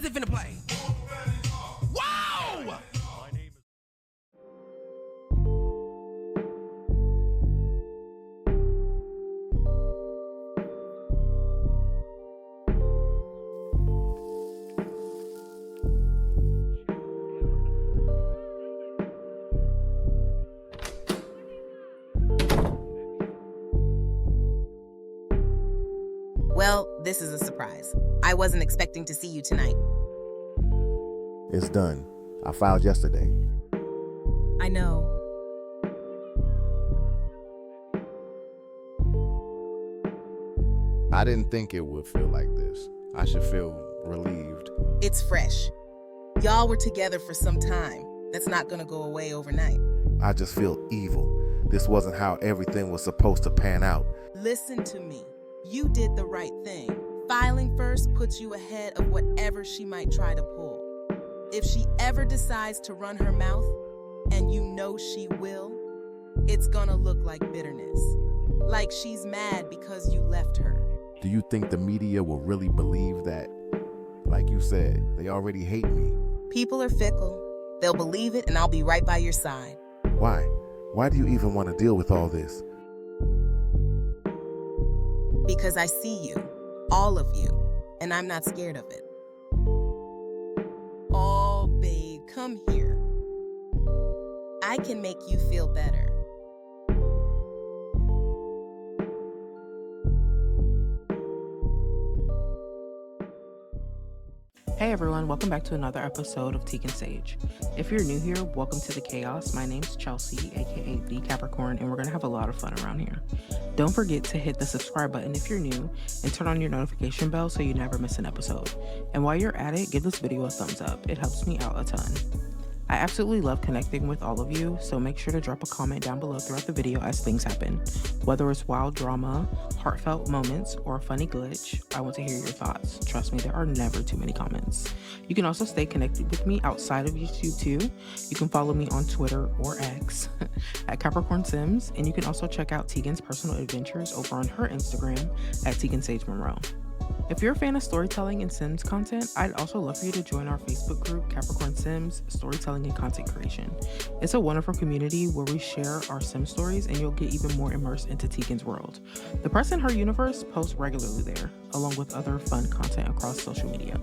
is it finna play? Wow! Well, this is a surprise. I wasn't expecting to see you tonight. It's done. I filed yesterday. I know. I didn't think it would feel like this. I should feel relieved. It's fresh. Y'all were together for some time. That's not gonna go away overnight. I just feel evil. This wasn't how everything was supposed to pan out. Listen to me. You did the right thing. Filing first puts you ahead of whatever she might try to pull. If she ever decides to run her mouth, and you know she will, it's gonna look like bitterness. Like she's mad because you left her. Do you think the media will really believe that? Like you said, they already hate me. People are fickle. They'll believe it, and I'll be right by your side. Why? Why do you even want to deal with all this? Because I see you, all of you, and I'm not scared of it. Oh, babe, come here. I can make you feel better. Hey everyone, welcome back to another episode of Teagan Saige. If you're new here, welcome to the chaos. My name's Chelsea, aka the Capricorn, and we're gonna have a lot of fun around here. Don't forget to hit the subscribe button if you're new, and turn on your notification bell so you never miss an episode. And while you're at it, give this video a thumbs up. It helps me out a ton. I absolutely love connecting with all of you, so make sure to drop a comment down below throughout the video as things happen. Whether it's wild drama, heartfelt moments, or a funny glitch, I want to hear your thoughts. Trust me, there are never too many comments. You can also stay connected with me outside of YouTube too. You can follow me on Twitter or X at Capricorn Sims, and you can also check out Teagan's personal adventures over on her Instagram at Teagan Saige Monroe. If you're a fan of storytelling and Sims content, I'd also love for you to join our Facebook group, Capricorn Sims, Storytelling and Content Creation. It's a wonderful community where we share our Sim stories, and you'll get even more immersed into Teagan's world. The Press and Her Universe posts regularly there, along with other fun content across social media.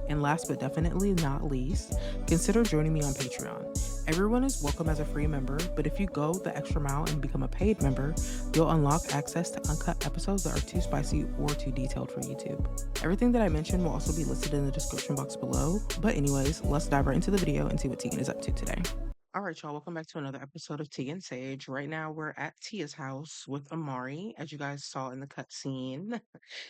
And last but definitely not least, consider joining me on Patreon. Everyone is welcome as a free member, but if you go the extra mile and become a paid member, you'll unlock access to uncut episodes that are too spicy or too detailed for YouTube. Everything that I mentioned will also be listed in the description box below. But anyways, let's dive right into the video and see what Teagan is up to today. All right, y'all, welcome back to another episode of Teagan Saige. Right now, we're at Tia's house with Amari, as you guys saw in the cutscene.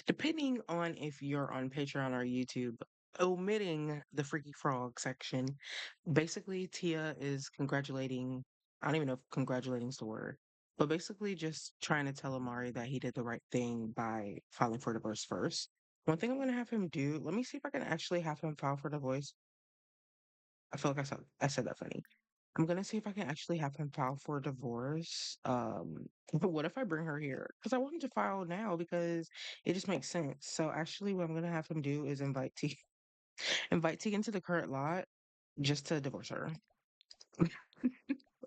Depending on if you're on Patreon or YouTube, omitting the Freaky Frog section, basically Tia is congratulating, I don't even know if congratulating is the word, but basically just trying to tell Amari that he did the right thing by filing for divorce first. One thing I'm going to have him do, let me see if I can actually have him file for divorce. I feel like I said that funny. I'm gonna see if I can actually have him file for divorce. But what if I bring her here? Because I want him to file now because it just makes sense. So actually, what I'm gonna have him do is invite Tegan to the current lot just to divorce her.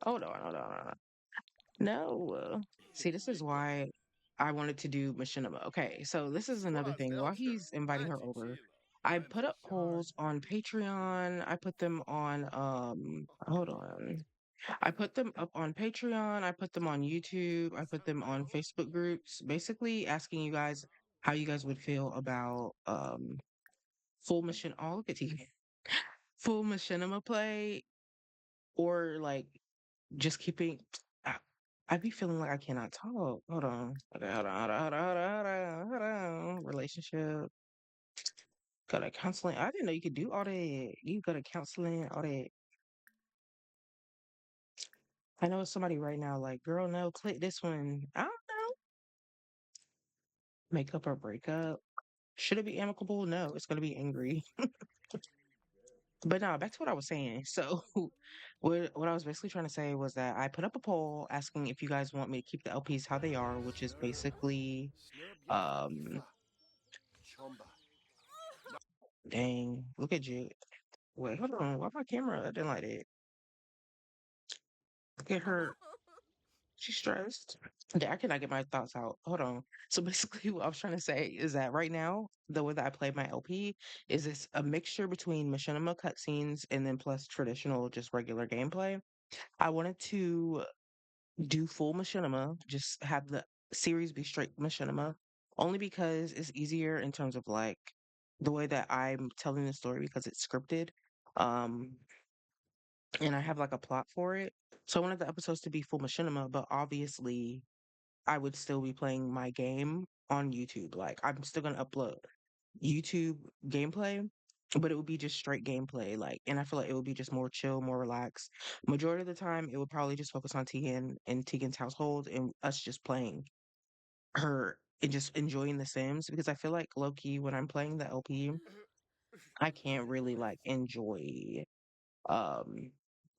Hold on. No. See, this is why I wanted to do machinima. Okay, so this is another thing. While he's inviting her over, I put up polls on Patreon. I put them on hold on. I put them up on Patreon, I put them on YouTube, I put them on Facebook groups, basically asking you guys how you guys would feel about full machine oh look at you. Full machinima play or like just keeping I be feeling like I cannot talk. Hold on. Okay, hold on. Relationship. Go to counseling. I didn't know you could do all that. You go to counseling, all that. I know it's somebody right now like, girl, no, click this one. I don't know. Makeup or breakup. Should it be amicable? No, it's gonna be angry. But no, back to what I was saying. So what I was basically trying to say was that I put up a poll asking if you guys want me to keep the LPs how they are, which is basically um Dang. Look at you. Wait, hold on. Why my camera didn't like it? Look at her. She's stressed. Yeah, I cannot get my thoughts out. Hold on. So basically, what I was trying to say is that right now, the way that I play my LP is it's a mixture between machinima cutscenes and then plus traditional, just regular gameplay. I wanted to do full machinima, just have the series be straight machinima, only because it's easier in terms of like the way that I'm telling the story because it's scripted. Um, and I have like a plot for it. So I wanted the episodes to be full machinima, but obviously I would still be playing my game on YouTube. Like I'm still gonna upload YouTube gameplay, but it would be just straight gameplay. Like, and I feel like it would be just more chill, more relaxed. Majority of the time, it would probably just focus on Tegan and Tegan's household and us just playing her and just enjoying The Sims because I feel like low key when I'm playing the LP, I can't really like enjoy um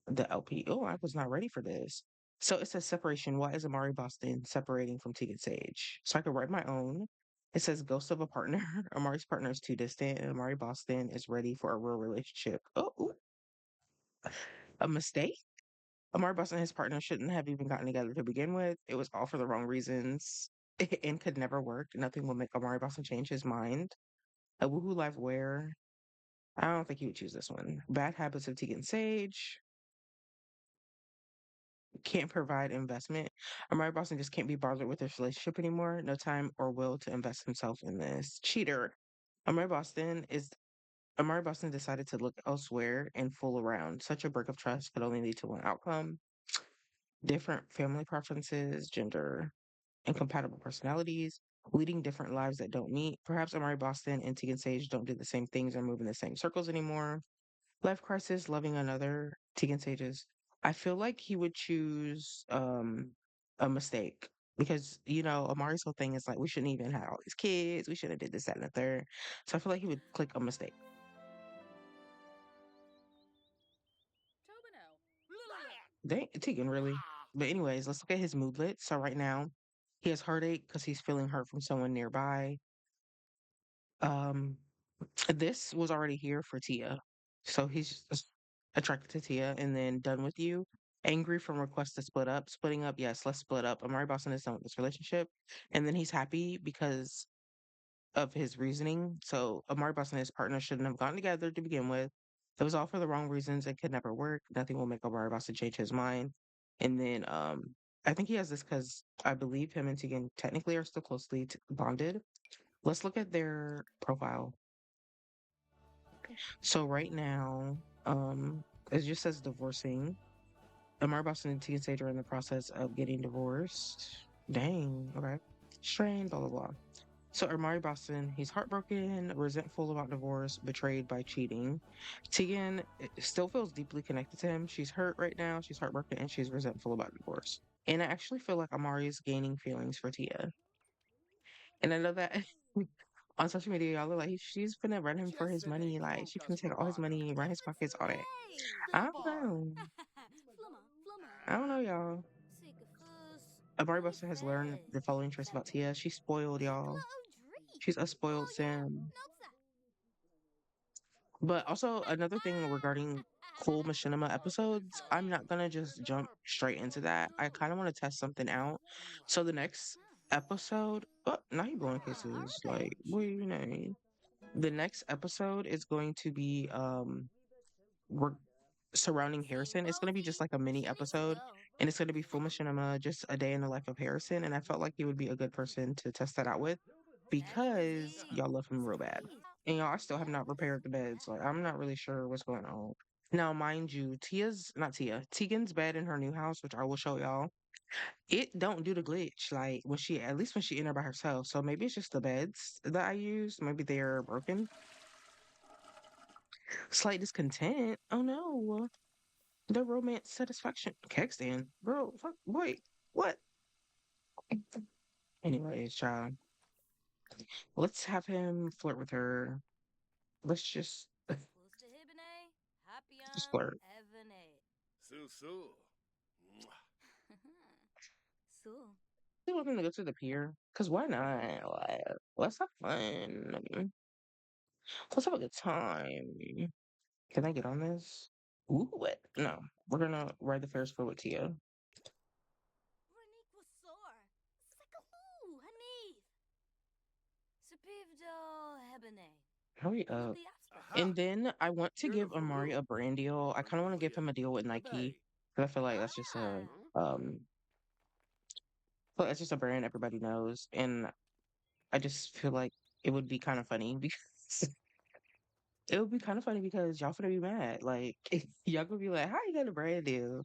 the LP. Oh, I was not ready for this. So it says separation. Why is Amari Boston separating from Teagan Sage? So I could write my own. It says ghost of a partner. Amari's partner is too distant, and Amari Boston is ready for a real relationship. Oh, ooh, a mistake. Amari Boston and his partner shouldn't have even gotten together to begin with. It was all for the wrong reasons and could never work. Nothing will make Amari Boston change his mind. A woohoo life where I don't think he would choose this one. Bad habits of Teagan Sage. Can't provide investment. Amari Boston just can't be bothered with this relationship anymore. No time or will to invest himself in this. Cheater. Amari Boston is Amari Boston decided to look elsewhere and fool around. Such a break of trust could only lead to one outcome. Different family preferences, gender, incompatible personalities, leading different lives that don't meet. Perhaps Amari Boston and Tegan Sage don't do the same things or move in the same circles anymore. Life crisis, loving another, Tegan Sage's. I feel like he would choose a mistake because Amari's whole thing is like we shouldn't even have all these kids. We should have did this, that, and the third. So I feel like he would click a mistake. Dang, Tegan, really? But anyways, let's look at his moodlet. So right now, he has heartache because he's feeling hurt from someone nearby. Um, this was already here for Tia. So he's just attracted to Tia and then done with you. Angry from request to split up. Splitting up, yes, let's split up. Amari Boston is done with this relationship. And then he's happy because of his reasoning. So Amari Boston and his partner shouldn't have gotten together to begin with. It was all for the wrong reasons. It could never work. Nothing will make Amari Boston change his mind. And then I think he has this because I believe him and Tegan technically are still closely bonded. Let's look at their profile. So right now, it just says divorcing. Amar Boston and Tegan Sage are in the process of getting divorced. Dang, okay. Strain, blah blah blah. So Amari Boston, he's heartbroken, resentful about divorce, betrayed by cheating. Tegan still feels deeply connected to him. She's hurt right now, she's heartbroken, and she's resentful about divorce. And I actually feel like Amari's gaining feelings for Tia. And I know that on social media, y'all are like, she's finna run him for his money. Like, she finna take all his money, run his pockets, all that. I don't know. I don't know, y'all. Amari Buster has learned the following traits about Tia. She's spoiled, y'all. She's a spoiled sim. But also, another thing regarding full machinima episodes, I'm not gonna just jump straight into that. I kind of want to test something out. So the next episode, oh, now you're blowing kisses. Like, what do you know? The next episode is going to be we're surrounding Harrison. It's gonna be just like a mini episode, and it's gonna be full machinima, just a day in the life of Harrison. And I felt like he would be a good person to test that out with because y'all love him real bad, and y'all I still have not repaired the beds. Like I'm not really sure what's going on. Now, mind you, Tia's not Tia, Tegan's bed in her new house, which I will show y'all. It don't do the glitch like when she at least when she in there by herself. So maybe it's just the beds that I used. Maybe they're broken. Slight discontent. Oh no. The romance satisfaction. Kextan. Bro, fuck, wait, what? Anyways, child, let's have him flirt with her. Let's just flirt. You want him to go to the pier? Because why not? Like, let's have fun. Let's have a good time. Can I get on this? Ooh, what? No. We're gonna ride the Ferris wheel with Tia. Hurry up. And then I want to give Amari a brand deal. I kind of want to give him a deal with Nike because I feel like that's just a um, well, that's just a brand everybody knows, and I just feel like it would be kind of funny because it would be kind of funny because y'all gonna be mad. Like y'all gonna be like, "How you got a brand deal?"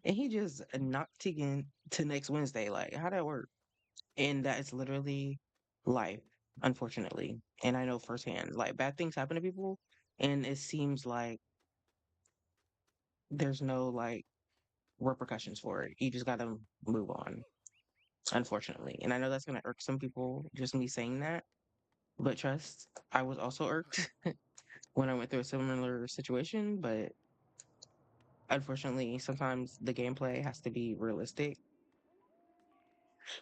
And he just knocked Tegan to next Wednesday. Like, how that work? And that is literally life, unfortunately. And I know firsthand, like bad things happen to people, and it seems like there's no like repercussions for it. You just gotta move on, unfortunately. And I know that's gonna irk some people, just me saying that. But trust, I was also irked when I went through a similar situation. But unfortunately, sometimes the gameplay has to be realistic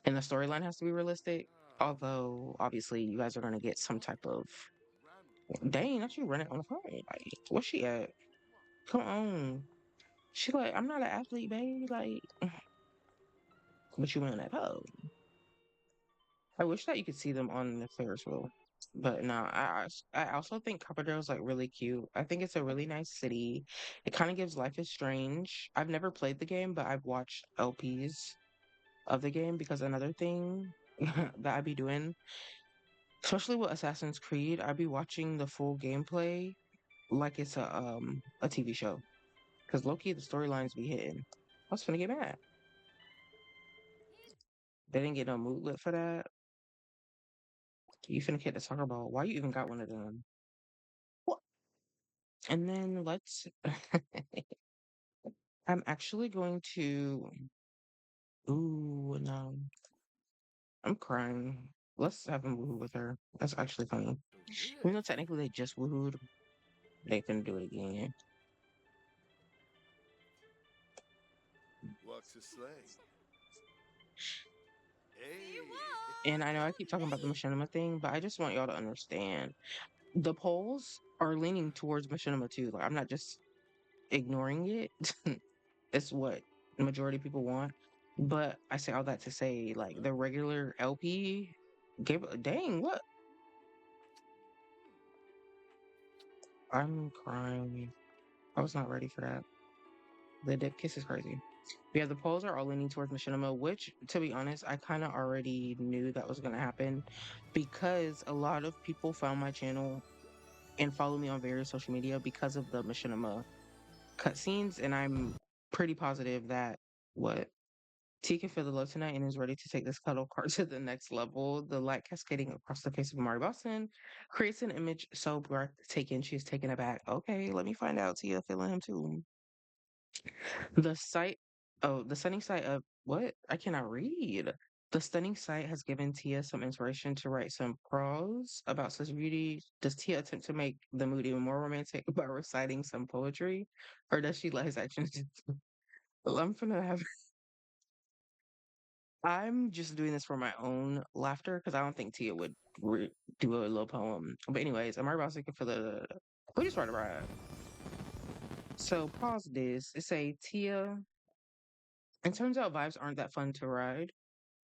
and the storyline has to be realistic. Although obviously you guys are gonna get some type of dang, not you running on the phone. Like, where's she at? Come on. She like, I'm not an athlete, babe. Like, but you went that hoe. I wish that you could see them on the Ferris wheel. But no, I also think Carbondale is like really cute. I think it's a really nice city. It kind of gives Life is Strange. I've never played the game, but I've watched LPs of the game because another thing that I'd be doing, especially with Assassin's Creed, I'd be watching the full gameplay like it's a TV show. Because low key the storylines be hitting. I was finna get mad. They didn't get no mood lit for that. You finna get the soccer ball. Why you even got one of them? What? And then let's. I'm actually going to. Ooh, no. I'm crying. Let's have him woohoo with her. That's actually funny. Even though technically they just woohooed, they finna do it again. And I know I keep talking about the machinima thing, but I just want y'all to understand. The polls are leaning towards machinima too. Like, I'm not just ignoring it. It's what the majority of people want. But I say all that to say, like, the regular LP gave dang, what? I'm crying. I was not ready for that. The dip kiss is crazy. Yeah, the polls are all leaning towards machinima, which, to be honest, I kind of already knew that was going to happen because a lot of people found my channel and follow me on various social media because of the machinima cutscenes, and I'm pretty positive that what T can feel the love tonight and is ready to take this cuddle card to the next level. The light cascading across the face of Amari Boston creates an image so breathtaking she's taken aback. Okay, let me find out. Tia feeling him too. The sight, oh, the stunning sight of what? I cannot read. The stunning sight has given Tia some inspiration to write some prose about such beauty. Does Tia attempt to make the mood even more romantic by reciting some poetry, or does she let his actions? I'm gonna have. I'm just doing this for my own laughter because I don't think Tia would do a little poem. But anyways, Amari Boston for the. We just write a ride. So pause this. It say Tia. It turns out vibes aren't that fun to ride.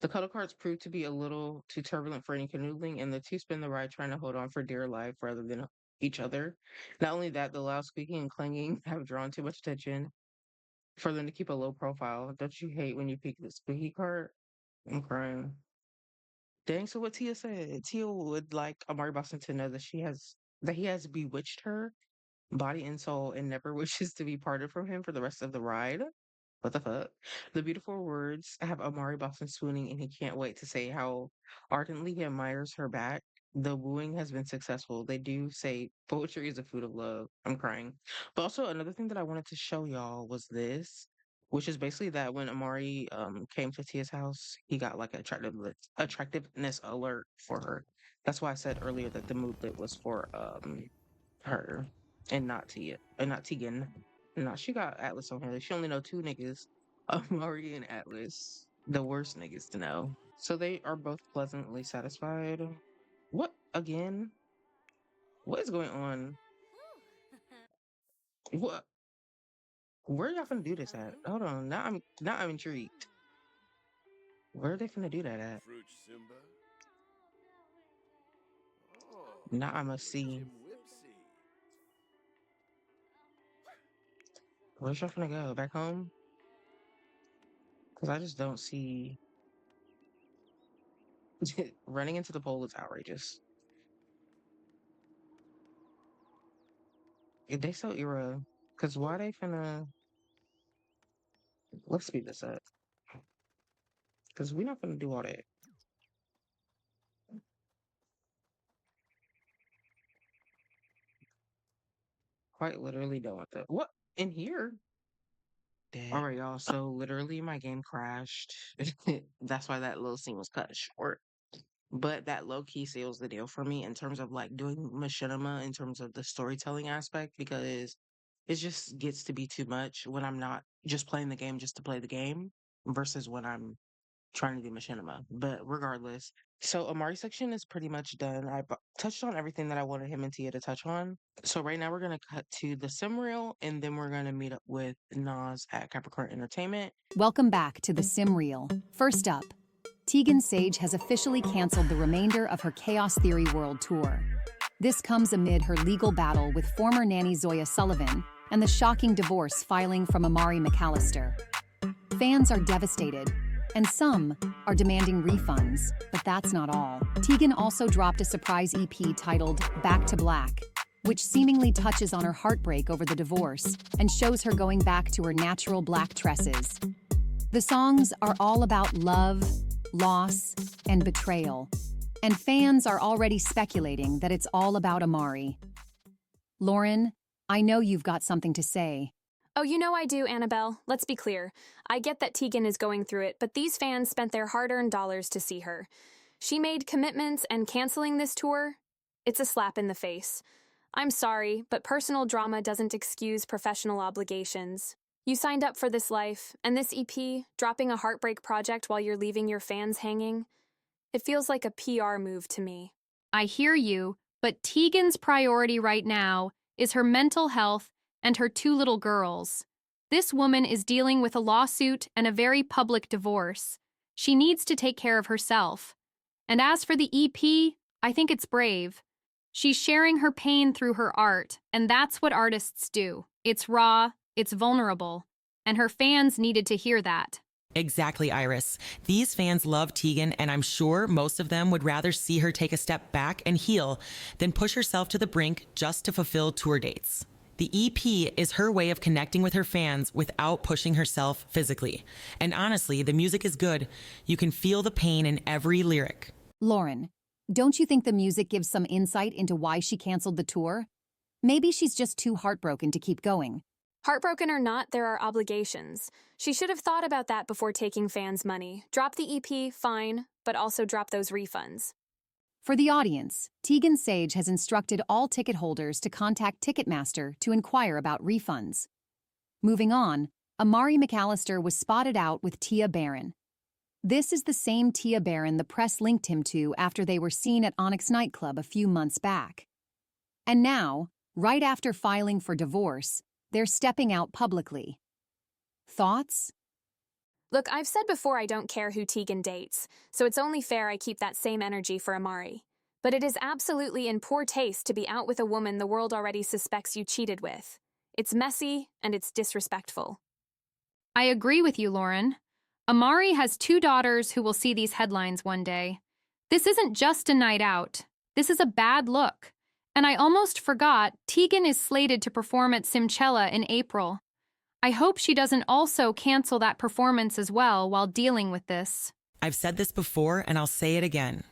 The cuddle carts proved to be a little too turbulent for any canoodling, and the two spin the ride trying to hold on for dear life rather than each other. Not only that, the loud squeaking and clanging have drawn too much attention for them to keep a low profile. Don't you hate when you peek the squeaky cart? I'm crying. Dang, so what Tia said. Tia would like Amari Boston to know that he has bewitched her body and soul and never wishes to be parted from him for the rest of the ride. What the fuck? The beautiful words have Amari Boston swooning, and he can't wait to say how ardently he admires her back. The wooing has been successful. They do say poetry is a food of love. I'm crying. But also another thing that I wanted to show y'all was this, which is basically that when Amari came to Tia's house, he got like an attractiveness alert for her. That's why I said earlier that the mood lit was for her and not Tia and not Teagan. No, she got Atlas on her. She only know two niggas, Amari and Atlas, the worst niggas to know. So they are both pleasantly satisfied. What again? What is going on? What? Where are y'all finna do this at? Hold on. Now I'm intrigued. Where are they finna do that at? Now I must see. Where's y'all finna go? Back home? Because I just don't see. Running into the pole is outrageous. If they so era, because why they finna. Let's speed this up. Because we're not finna do all that. Quite literally don't want that. What? In here? All right, y'all. So literally, my game crashed. That's why that little scene was cut short. But that low key seals the deal for me in terms of like doing machinima in terms of the storytelling aspect because it just gets to be too much when I'm not just playing the game just to play the game versus when I'm trying to do machinima. But regardless, so Amari's section is pretty much done. Touched on everything that I wanted him and Tia to touch on. So right now we're gonna cut to the sim reel, and then we're gonna meet up with Nas at Capricorn Entertainment. Welcome back to the sim reel. First up, Teagan Saige has officially canceled the remainder of her Chaos Theory World Tour. This comes amid her legal battle with former nanny Zoya Sullivan and the shocking divorce filing from Amari McAllister. Fans are devastated, and some are demanding refunds, but that's not all. Teagan also dropped a surprise EP titled Back to Black, which seemingly touches on her heartbreak over the divorce and shows her going back to her natural black tresses. The songs are all about love, loss, and betrayal, and fans are already speculating that it's all about Amari. Lauren, I know you've got something to say. Oh, you know I do, Annabelle. Let's be clear. I get that Teagan is going through it, but these fans spent their hard-earned dollars to see her. She made commitments, and canceling this tour, it's a slap in the face. I'm sorry, but personal drama doesn't excuse professional obligations. You signed up for this life, and this EP, dropping a heartbreak project while you're leaving your fans hanging, it feels like a PR move to me. I hear you, but Teagan's priority right now is her mental health and her 2 little girls. This woman is dealing with a lawsuit and a very public divorce. She needs to take care of herself. And as for the EP, I think it's brave. She's sharing her pain through her art, and that's what artists do. It's raw, it's vulnerable, and her fans needed to hear that. Exactly, Iris. These fans love Teagan, and I'm sure most of them would rather see her take a step back and heal than push herself to the brink just to fulfill tour dates. The EP is her way of connecting with her fans without pushing herself physically. And honestly, the music is good. You can feel the pain in every lyric. Lauren, don't you think the music gives some insight into why she canceled the tour? Maybe she's just too heartbroken to keep going. Heartbroken or not, there are obligations. She should have thought about that before taking fans' money. Drop the EP, fine, but also drop those refunds. For the audience, Teagan Saige has instructed all ticket holders to contact Ticketmaster to inquire about refunds. Moving on, Amari McAllister was spotted out with Tia Barron. This is the same Tia Barron the press linked him to after they were seen at Onyx nightclub a few months back. And now, right after filing for divorce, they're stepping out publicly. Thoughts? Look, I've said before I don't care who Teagan dates, so it's only fair I keep that same energy for Amari. But it is absolutely in poor taste to be out with a woman the world already suspects you cheated with. It's messy, and it's disrespectful. I agree with you, Lauren. Amari has 2 daughters who will see these headlines one day. This isn't just a night out. This is a bad look. And I almost forgot, Teagan is slated to perform at Simchella in April. I hope she doesn't also cancel that performance as well while dealing with this. I've said this before, and I'll say it again.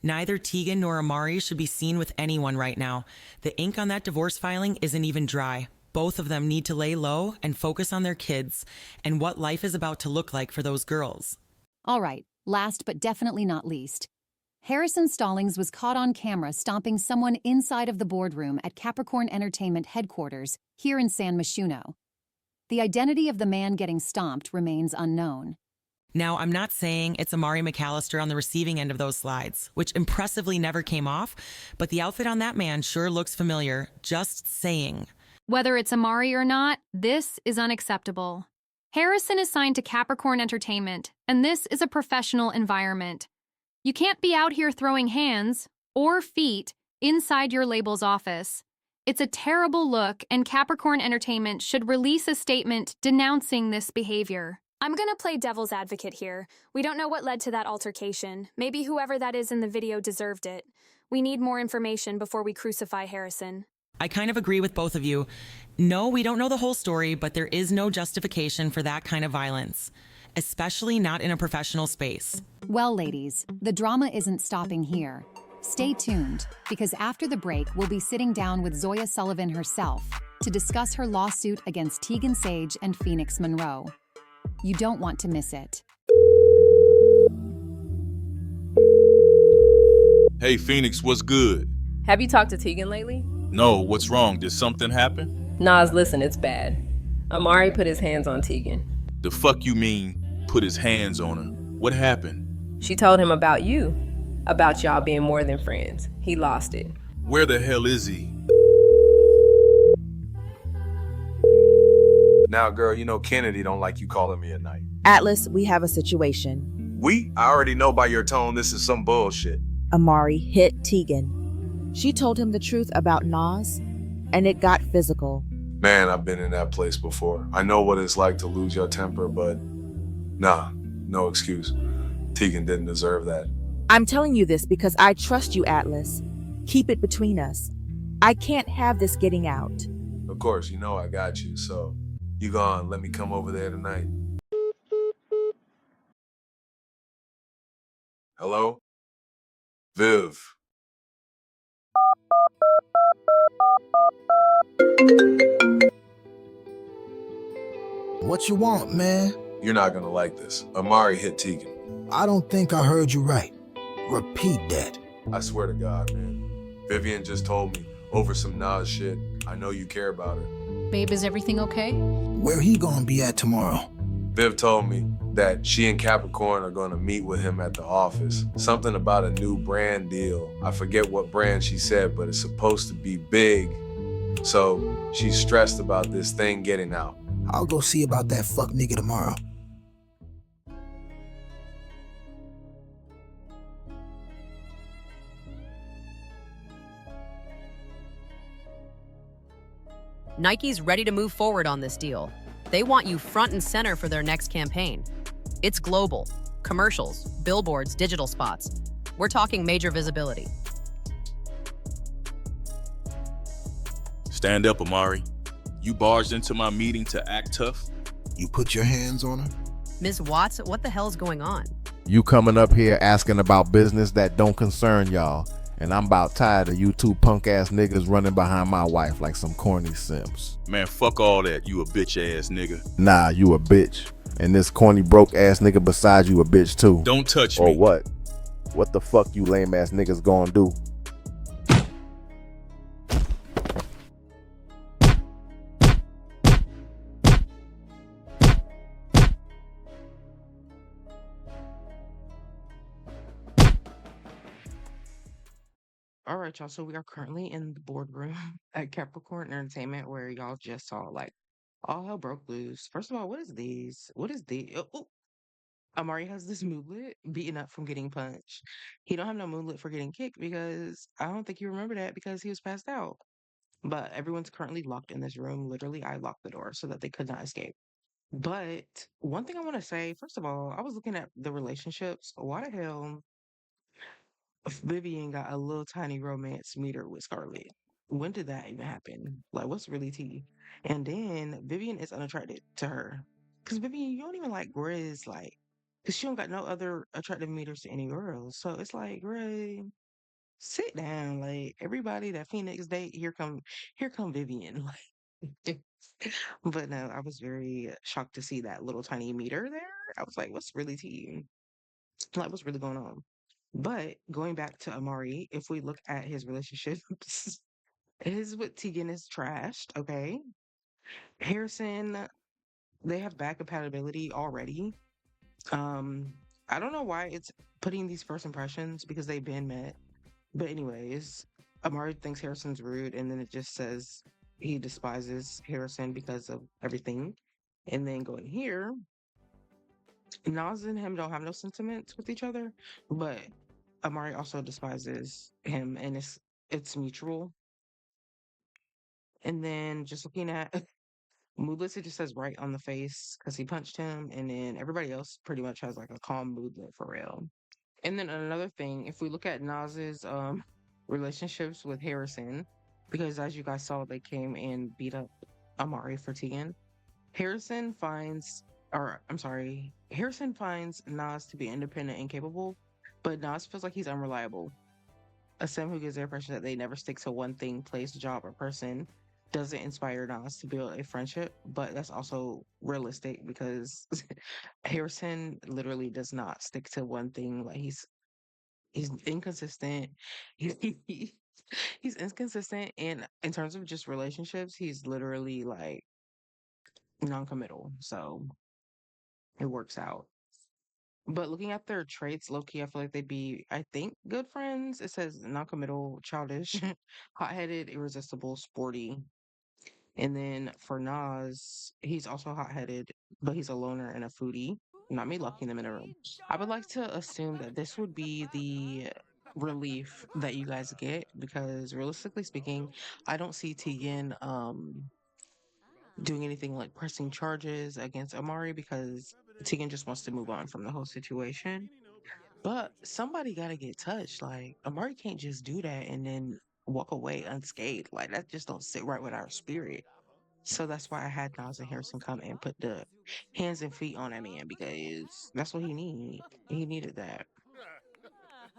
Neither Teagan nor Amari should be seen with anyone right now. The ink on that divorce filing isn't even dry. Both of them need to lay low and focus on their kids and what life is about to look like for those girls. All right, last but definitely not least. Harrison Stallings was caught on camera stomping someone inside of the boardroom at Capricorn Entertainment headquarters here in San Myshuno. The identity of the man getting stomped remains unknown. Now, I'm not saying it's Amari McAllister on the receiving end of those slides, which impressively never came off, but the outfit on that man sure looks familiar, just saying. Whether it's Amari or not, this is unacceptable. Harrison is signed to Capricorn Entertainment, and this is a professional environment. You can't be out here throwing hands or feet inside your label's office. It's a terrible look, and Capricorn Entertainment should release a statement denouncing this behavior. I'm gonna play devil's advocate here. We don't know what led to that altercation. Maybe whoever that is in the video deserved it. We need more information before we crucify Harrison. I kind of agree with both of you. No, we don't know the whole story, but there is no justification for that kind of violence, especially not in a professional space. Well, ladies, the drama isn't stopping here. Stay tuned, because after the break, we'll be sitting down with Zoya Sullivan herself to discuss her lawsuit against Teagan Saige and Phoenix Monroe. You don't want to miss it. Hey, Phoenix, what's good? Have you talked to Teagan lately? No, what's wrong? Did something happen? Nas, listen, it's bad. Amari put his hands on Teagan. The fuck you mean, put his hands on her? What happened? She told him about you, about y'all being more than friends. He lost it. Where the hell is he? Now, girl, you know Kennedy don't like you calling me at night. Atlas, we have a situation. I already know by your tone this is some bullshit. Amari hit Teagan. She told him the truth about Nas, and it got physical. Man, I've been in that place before. I know what it's like to lose your temper, but nah, no excuse. Teagan didn't deserve that. I'm telling you this because I trust you, Atlas. Keep it between us. I can't have this getting out. Of course, you know I got you, so you gone let me come over there tonight? Hello? Viv. What you want, man? You're not gonna like this. Amari hit Teagan. I don't think I heard you right. Repeat that. I swear to God, man. Vivian just told me over some Nas shit. I know you care about her. Babe, is everything okay? Where he gonna be at tomorrow? Viv told me that she and Capricorn are gonna meet with him at the office. Something about a new brand deal. I forget what brand she said, but it's supposed to be big. So she's stressed about this thing getting out. I'll go see about that fuck nigga tomorrow. Nike's ready to move forward on this deal. They want you front and center for their next campaign. It's global. Commercials, billboards, digital spots. We're talking major visibility. Stand up, Amari. You barged into my meeting to act tough? You put your hands on her? Ms. Watts, what the hell's going on? You coming up here asking about business that don't concern y'all, and I'm about tired of you two punk ass niggas running behind my wife like some corny simps. Man, fuck all that, you a bitch ass nigga. Nah, you a bitch. And this corny broke ass nigga beside you a bitch too. Don't touch me. Or what? What the fuck you lame ass niggas gonna do? All right, y'all. So we are currently in the boardroom at Capricorn Entertainment, where y'all just saw like all hell broke loose. First of all, what is these? What is the? Oh, Amari has this moonlit beaten up from getting punched. He don't have no moonlit for getting kicked because I don't think you remember that because he was passed out. But everyone's currently locked in this room. Literally, I locked the door so that they could not escape. But one thing I want to say, first of all, I was looking at the relationships. Why the hell Vivian got a little tiny romance meter with Scarlett? When did that even happen? Like, what's really tea? And then Vivian is unattracted to her. Because Vivian, you don't even like Grizz, like, because she don't got no other attractive meters to any girls. So it's like, Grizz, sit down. Like, everybody that Phoenix date, here come Vivian. Like, but no, I was very shocked to see that little tiny meter there. I was like, what's really tea? Like, what's really going on? But going back to Amari, if we look at his relationships, his with Teagan is trashed, okay? Harrison, they have bad compatibility already. I don't know why it's putting these first impressions because they've been met. But anyways, Amari thinks Harrison's rude, and then it just says he despises Harrison because of everything. And then going here, Nas and him don't have no sentiments with each other, but Amari also despises him, and it's mutual. And then just looking at moodless, it just says right on the face because he punched him, and then everybody else pretty much has like a calm moodlet for real. And then another thing, if we look at Nas's relationships with Harrison, because as you guys saw, they came and beat up Amari for Teagan. Harrison finds Nas to be independent and capable, but Nas feels like he's unreliable. A sim who gives the impression that they never stick to one thing, place, job, or person doesn't inspire Nas to build a friendship, but that's also realistic because Harrison literally does not stick to one thing. Like he's inconsistent. He's inconsistent, and in terms of just relationships, he's literally like non-committal. So it works out. But looking at their traits, low key, I feel like they'd be, I think, good friends. It says non-committal, childish, hot-headed, irresistible, sporty. And then for Nas, he's also hot-headed, but he's a loner and a foodie. Not me locking them in a room. I would like to assume that this would be the relief that you guys get because realistically speaking, I don't see Teagan doing anything like pressing charges against Amari because Teagan just wants to move on from the whole situation. But somebody got to get touched. Like Amari can't just do that and then walk away unscathed. Like that just don't sit right with our spirit. So that's why I had Nas and Harrison come and put the hands and feet on that man because that's what he needed. He needed that.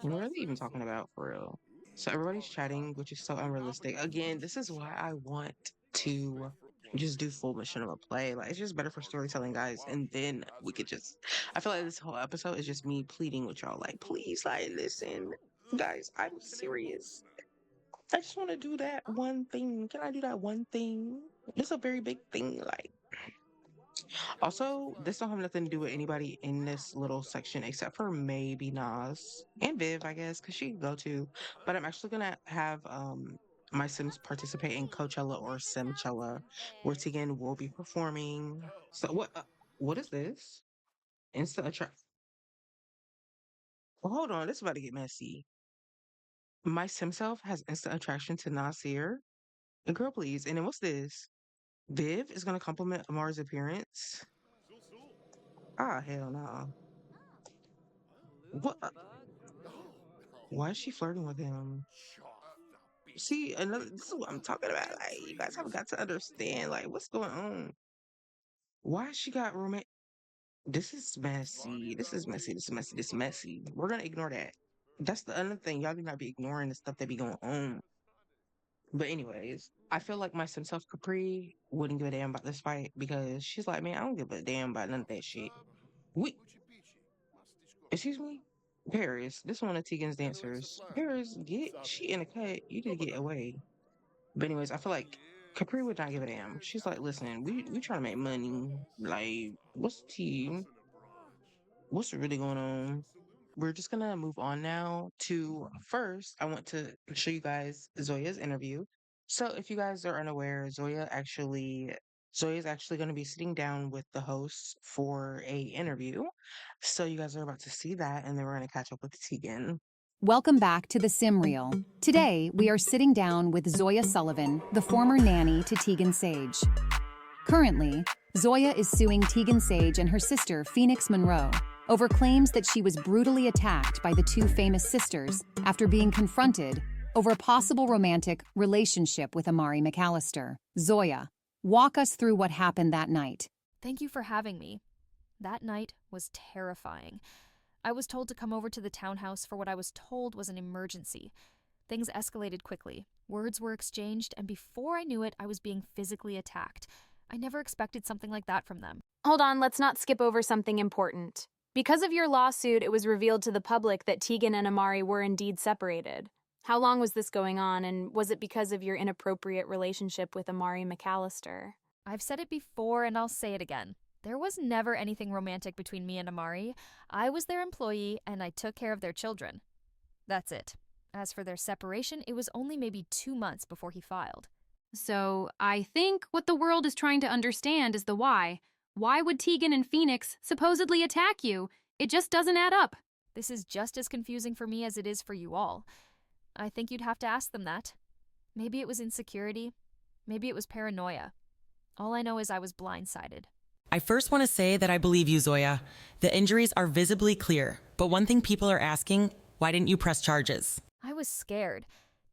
And what are they even talking about for real? So everybody's chatting, which is so unrealistic. Again, this is why I want to just do full machinima play. Like it's just better for storytelling, guys. And then we could just I feel like this whole episode is just me pleading with y'all, like, please, like, listen, guys, I'm serious. I just want to do that one thing. Can I do that one thing? It's a very big thing. Like, also, this don't have nothing to do with anybody in this little section except for maybe Nas and Viv, I guess, because she can go too. But I'm actually gonna have my Sims participate in Coachella or Simchella, where Teagan will be performing. So what is this? Instant attract. Well, hold on, this is about to get messy. My Sim self has instant attraction to Nasir. And girl, please. And then what's this? Viv is gonna compliment Amar's appearance. Ah, hell no. What? Why is she flirting with him? See, this is what I'm talking about. Like, you guys have got to understand, like, what's going on? Why she got romantic? This is messy. This is messy. This is messy. This is messy. We're gonna ignore that. That's the other thing. Y'all do not be ignoring the stuff that be going on. But anyways, I feel like my sim self Capri wouldn't give a damn about this fight because she's like, man, I don't give a damn about none of that shit. Excuse me? Paris, this one of Tegan's dancers. Paris, she in a cut. You need to get away. But anyways, I feel like Capri would not give a damn. She's like, listen, we trying to make money. Like, what's the tea? What's really going on? We're just gonna move on now to first, I want to show you guys Zoya's interview. So if you guys are unaware, Zoya is actually going to be sitting down with the hosts for a interview. So you guys are about to see that, and then we're going to catch up with Teagan. Welcome back to the Sim Reel. Today, we are sitting down with Zoya Sullivan, the former nanny to Teagan Saige. Currently, Zoya is suing Teagan Saige and her sister, Phoenix Monroe, over claims that she was brutally attacked by the two famous sisters after being confronted over a possible romantic relationship with Amari McAllister. Zoya, walk us through what happened that night. Thank you for having me. That night was terrifying. I was told to come over to the townhouse for what I was told was an emergency. Things escalated quickly. Words were exchanged, and before I knew it, I was being physically attacked. I never expected something like that from them. Hold on, let's not skip over something important. Because of your lawsuit, it was revealed to the public that Teagan and Amari were indeed separated. How long was this going on, and was it because of your inappropriate relationship with Amari McAllister? I've said it before, and I'll say it again. There was never anything romantic between me and Amari. I was their employee, and I took care of their children. That's it. As for their separation, it was only maybe 2 months before he filed. So I think what the world is trying to understand is the why. Why would Teagan and Phoenix supposedly attack you? It just doesn't add up. This is just as confusing for me as it is for you all. I think you'd have to ask them that. Maybe it was insecurity. Maybe it was paranoia. All I know is I was blindsided. I first want to say that I believe you, Zoya. The injuries are visibly clear, but one thing people are asking, why didn't you press charges? I was scared.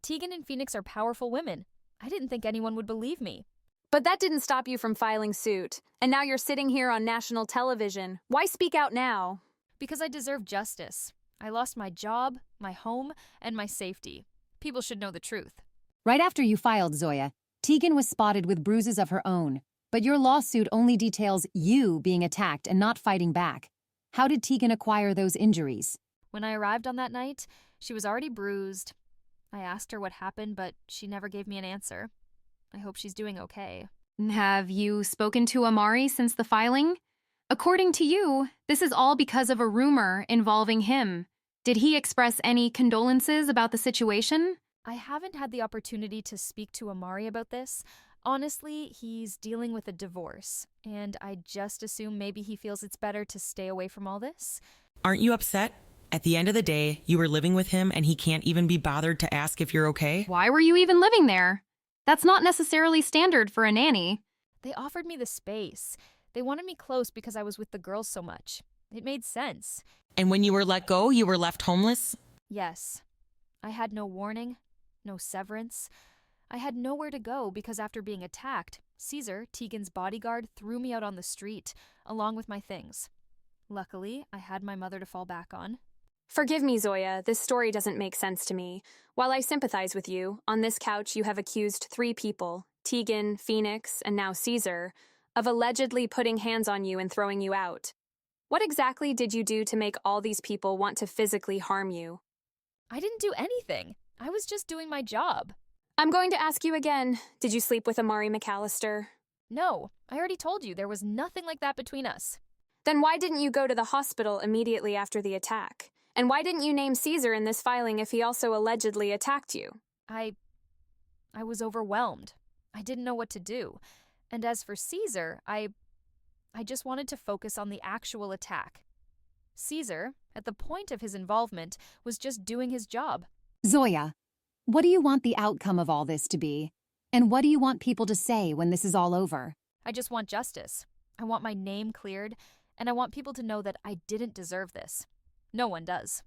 Teagan and Phoenix are powerful women. I didn't think anyone would believe me. But that didn't stop you from filing suit. And now you're sitting here on national television. Why speak out now? Because I deserve justice. I lost my job, my home, and my safety. People should know the truth. Right after you filed, Zoya, Teagan was spotted with bruises of her own. But your lawsuit only details you being attacked and not fighting back. How did Teagan acquire those injuries? When I arrived on that night, she was already bruised. I asked her what happened, but she never gave me an answer. I hope she's doing okay. Have you spoken to Amari since the filing? According to you, this is all because of a rumor involving him. Did he express any condolences about the situation? I haven't had the opportunity to speak to Amari about this. Honestly, he's dealing with a divorce, and I just assume maybe he feels it's better to stay away from all this. Aren't you upset? At the end of the day, you were living with him and he can't even be bothered to ask if you're okay? Why were you even living there? That's not necessarily standard for a nanny. They offered me the space. They wanted me close because I was with the girls so much. It made sense. And when you were let go, you were left homeless? Yes. I had no warning, no severance. I had nowhere to go because after being attacked, Caesar, Teagan's bodyguard, threw me out on the street, along with my things. Luckily, I had my mother to fall back on. Forgive me, Zoya. This story doesn't make sense to me. While I sympathize with you, on this couch you have accused 3 people, Teagan, Phoenix, and now Caesar, of allegedly putting hands on you and throwing you out. What exactly did you do to make all these people want to physically harm you? I didn't do anything. I was just doing my job. I'm going to ask you again. Did you sleep with Amari McAllister? No, I already told you there was nothing like that between us. Then why didn't you go to the hospital immediately after the attack? And why didn't you name Caesar in this filing if he also allegedly attacked you? I was overwhelmed. I didn't know what to do. And as for Caesar, I just wanted to focus on the actual attack. Caesar, at the point of his involvement, was just doing his job. Zoya, what do you want the outcome of all this to be? And what do you want people to say when this is all over? I just want justice. I want my name cleared, and I want people to know that I didn't deserve this. No one does.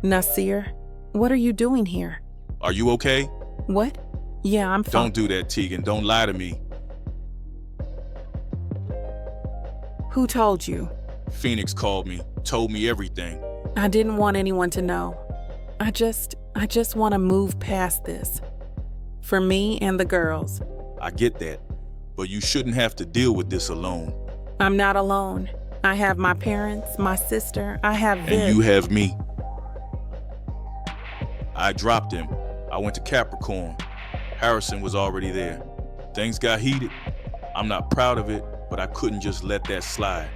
Nasir, what are you doing here? Are you okay? What? Yeah, I'm fine. Don't do that, Teagan. Don't lie to me. Who told you? Phoenix called me, told me everything. I didn't want anyone to know. I just want to move past this. For me and the girls. I get that, but you shouldn't have to deal with this alone. I'm not alone. I have my parents, my sister, I have Vic. And you have me. I dropped him. I went to Capricorn. Harrison was already there. Things got heated. I'm not proud of it, but I couldn't just let that slide.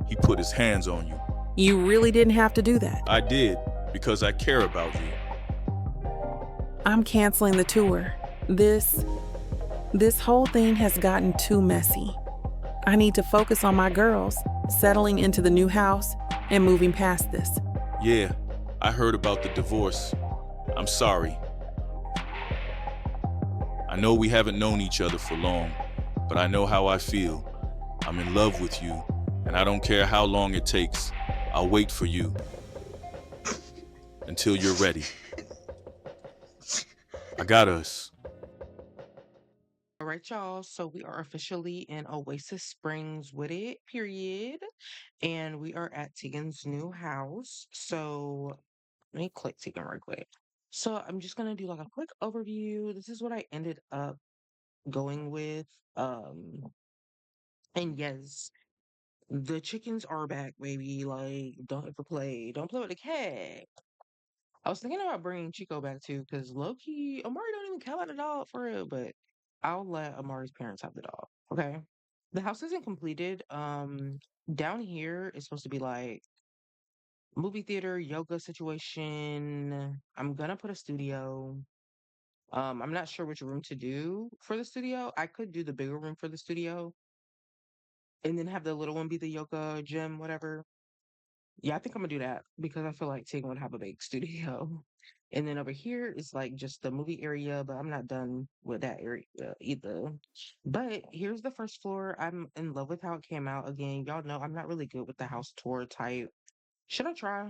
He put his hands on you. You really didn't have to do that. I did, because I care about you. I'm canceling the tour. This whole thing has gotten too messy. I need to focus on my girls, settling into the new house, and moving past this. Yeah, I heard about the divorce. I'm sorry. I know we haven't known each other for long, but I know how I feel. I'm in love with you, and I don't care how long it takes. I'll wait for you until you're ready. I got us. All right, y'all. So we are officially in Oasis Springs with it, period. And we are at Teagan's new house. So let me click Teagan real quick. So I'm just gonna do like a quick overview. This is what I ended up going with. Um, and yes, the chickens are back, baby. Like, don't play with the cat. I was thinking about bringing Chico back too, because low key, Amari don't even care about the dog for real, but I'll let Amari's parents have the dog. Okay. The house isn't completed. Down here is supposed to be like movie theater, yoga situation. I'm gonna put a studio. I'm not sure which room to do for the studio. I could do the bigger room for the studio and then have the little one be the yoga gym, whatever. Yeah, I think I'm gonna do that because I feel like Tegan would have a big studio. And then over here is like just the movie area, but I'm not done with that area either. But here's the first floor. I'm in love with how it came out. Again, y'all know I'm not really good with the house tour type. Should I try?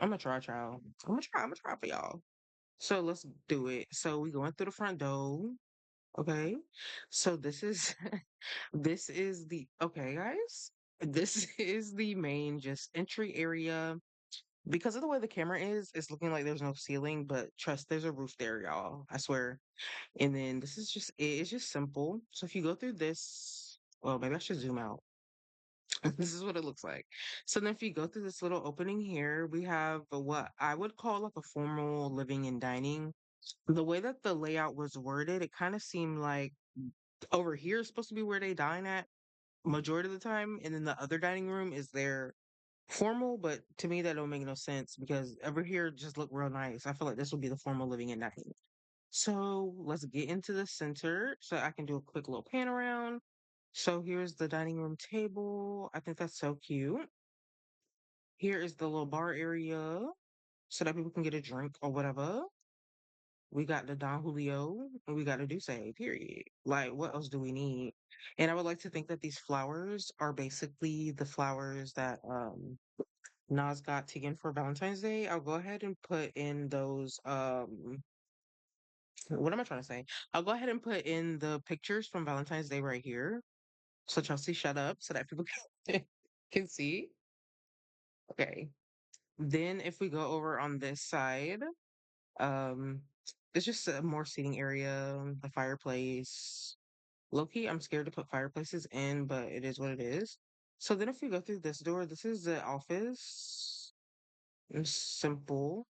I'm gonna try, child. I'm gonna try for y'all. So let's do it. So we going through the front door. Okay. So this is this is the okay, guys. This is the main just entry area. Because of the way the camera is, it's looking like there's no ceiling, but trust, there's a roof there, y'all. I swear. And then this is just it. It's just simple. So if you go through this, well, maybe I should zoom out. This is what it looks like. So then if you go through this little opening here, we have what I would call like a formal living and dining. The way that the layout was worded, it kind of seemed like over here is supposed to be where they dine at majority of the time, and then the other dining room is their formal, but to me that don't make no sense because over here just look real nice. I feel like this would be the formal living and dining. So let's get into the center so I can do a quick little pan around. So here's the dining room table. I think that's so cute. Here is the little bar area so that people can get a drink or whatever. We got the Don Julio and we got a Douce, period. Like, what else do we need? And I would like to think that these flowers are basically the flowers that Nas got Tegan for Valentine's Day. I'll go ahead and put in those what am I trying to say? I'll go ahead and put in the pictures from Valentine's Day right here. So Chelsea, shut up so that people can, can see. Okay. Then if we go over on this side, um, it's just a more seating area, the fireplace. Low key, I'm scared to put fireplaces in, but it is what it is. So then if we go through this door, this is the office. It's simple.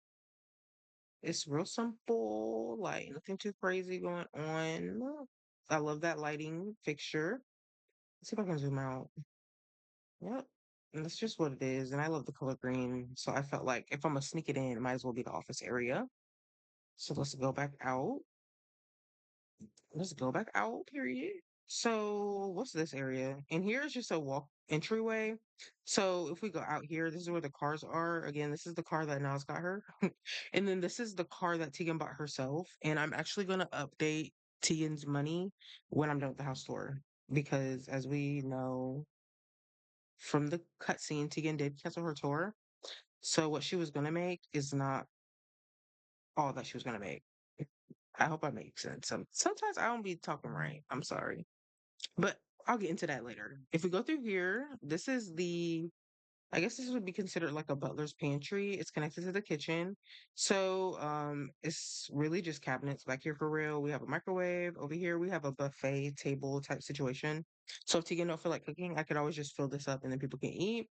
It's real simple, like nothing too crazy going on. I love that lighting fixture. Let's see if I can zoom out. Yep. And that's just what it is. And I love the color green. So I felt like if I'm gonna sneak it in, it might as well be the office area. So let's go back out. Let's go back out, period. So what's this area? And here is just a walk entryway. So if we go out here, this is where the cars are. Again, this is the car that Nas got her. And then this is the car that Tegan bought herself. And I'm actually gonna update Tegan's money when I'm done with the house tour. Because as we know from the cutscene, Tegan did cancel her tour. So what she was gonna make is not all that she was gonna make. I hope I make sense. Sometimes I don't be talking right. I'm sorry. But I'll get into that later. If we go through here, this is I guess this would be considered like a butler's pantry. It's connected to the kitchen. So it's really just cabinets back here for real. We have a microwave. Over here we have a buffet table type situation. So if Tegan don't feel like cooking, I could always just fill this up and then people can eat.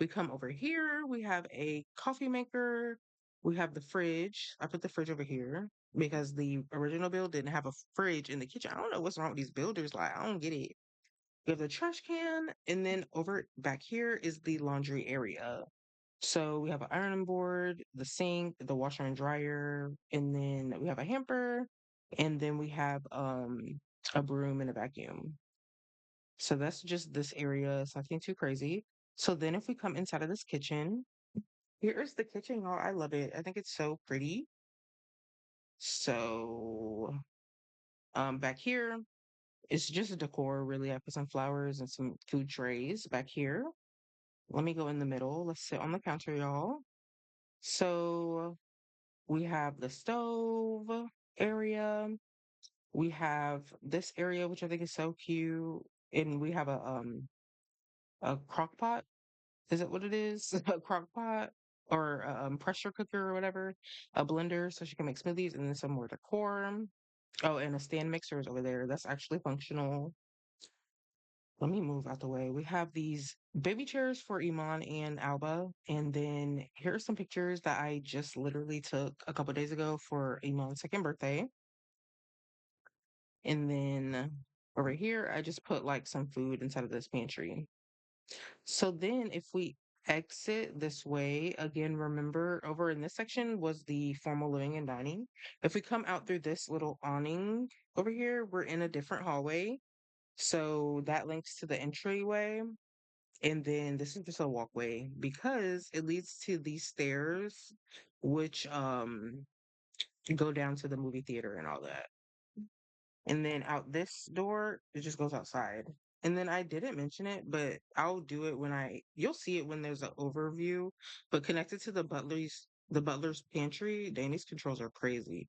We come over here, we have a coffee maker, we have the fridge. I put the fridge over here because the original build didn't have a fridge in the kitchen. I don't know what's wrong with these builders. Like, I don't get it. We have the trash can, and then over back here is the laundry area. So we have an ironing board, the sink, the washer and dryer, and then we have a hamper, and then we have a broom and a vacuum. So that's just this area. It's nothing too crazy. So then if we come inside of this kitchen, here is the kitchen, y'all. I love it. I think it's so pretty. So back here, it's just a decor, really. I put some flowers and some food trays back here. Let me go in the middle. Let's sit on the counter, y'all. So we have the stove area. We have this area, which I think is so cute. And we have a crock pot. Is that what it is? A crock pot. or pressure cooker or whatever, a blender so she can make smoothies, and then some more decor. Oh, and a stand mixer is over there. That's actually functional. Let me move out the way. We have these baby chairs for Iman and Alba. And then here are some pictures that I just literally took a couple days ago for Iman's second birthday. And then over here, I just put like some food inside of this pantry. So then if we exit this way, again, remember over in this section was the formal living and dining. If we come out through this little awning over here, we're in a different hallway. So that links to the entryway. And then this is just a walkway because it leads to these stairs, which go down to the movie theater and all that. And then out this door, it just goes outside. And then I didn't mention it, but I'll do it you'll see it when there's an overview. But connected to the butler's pantry, Danny's controls are crazy.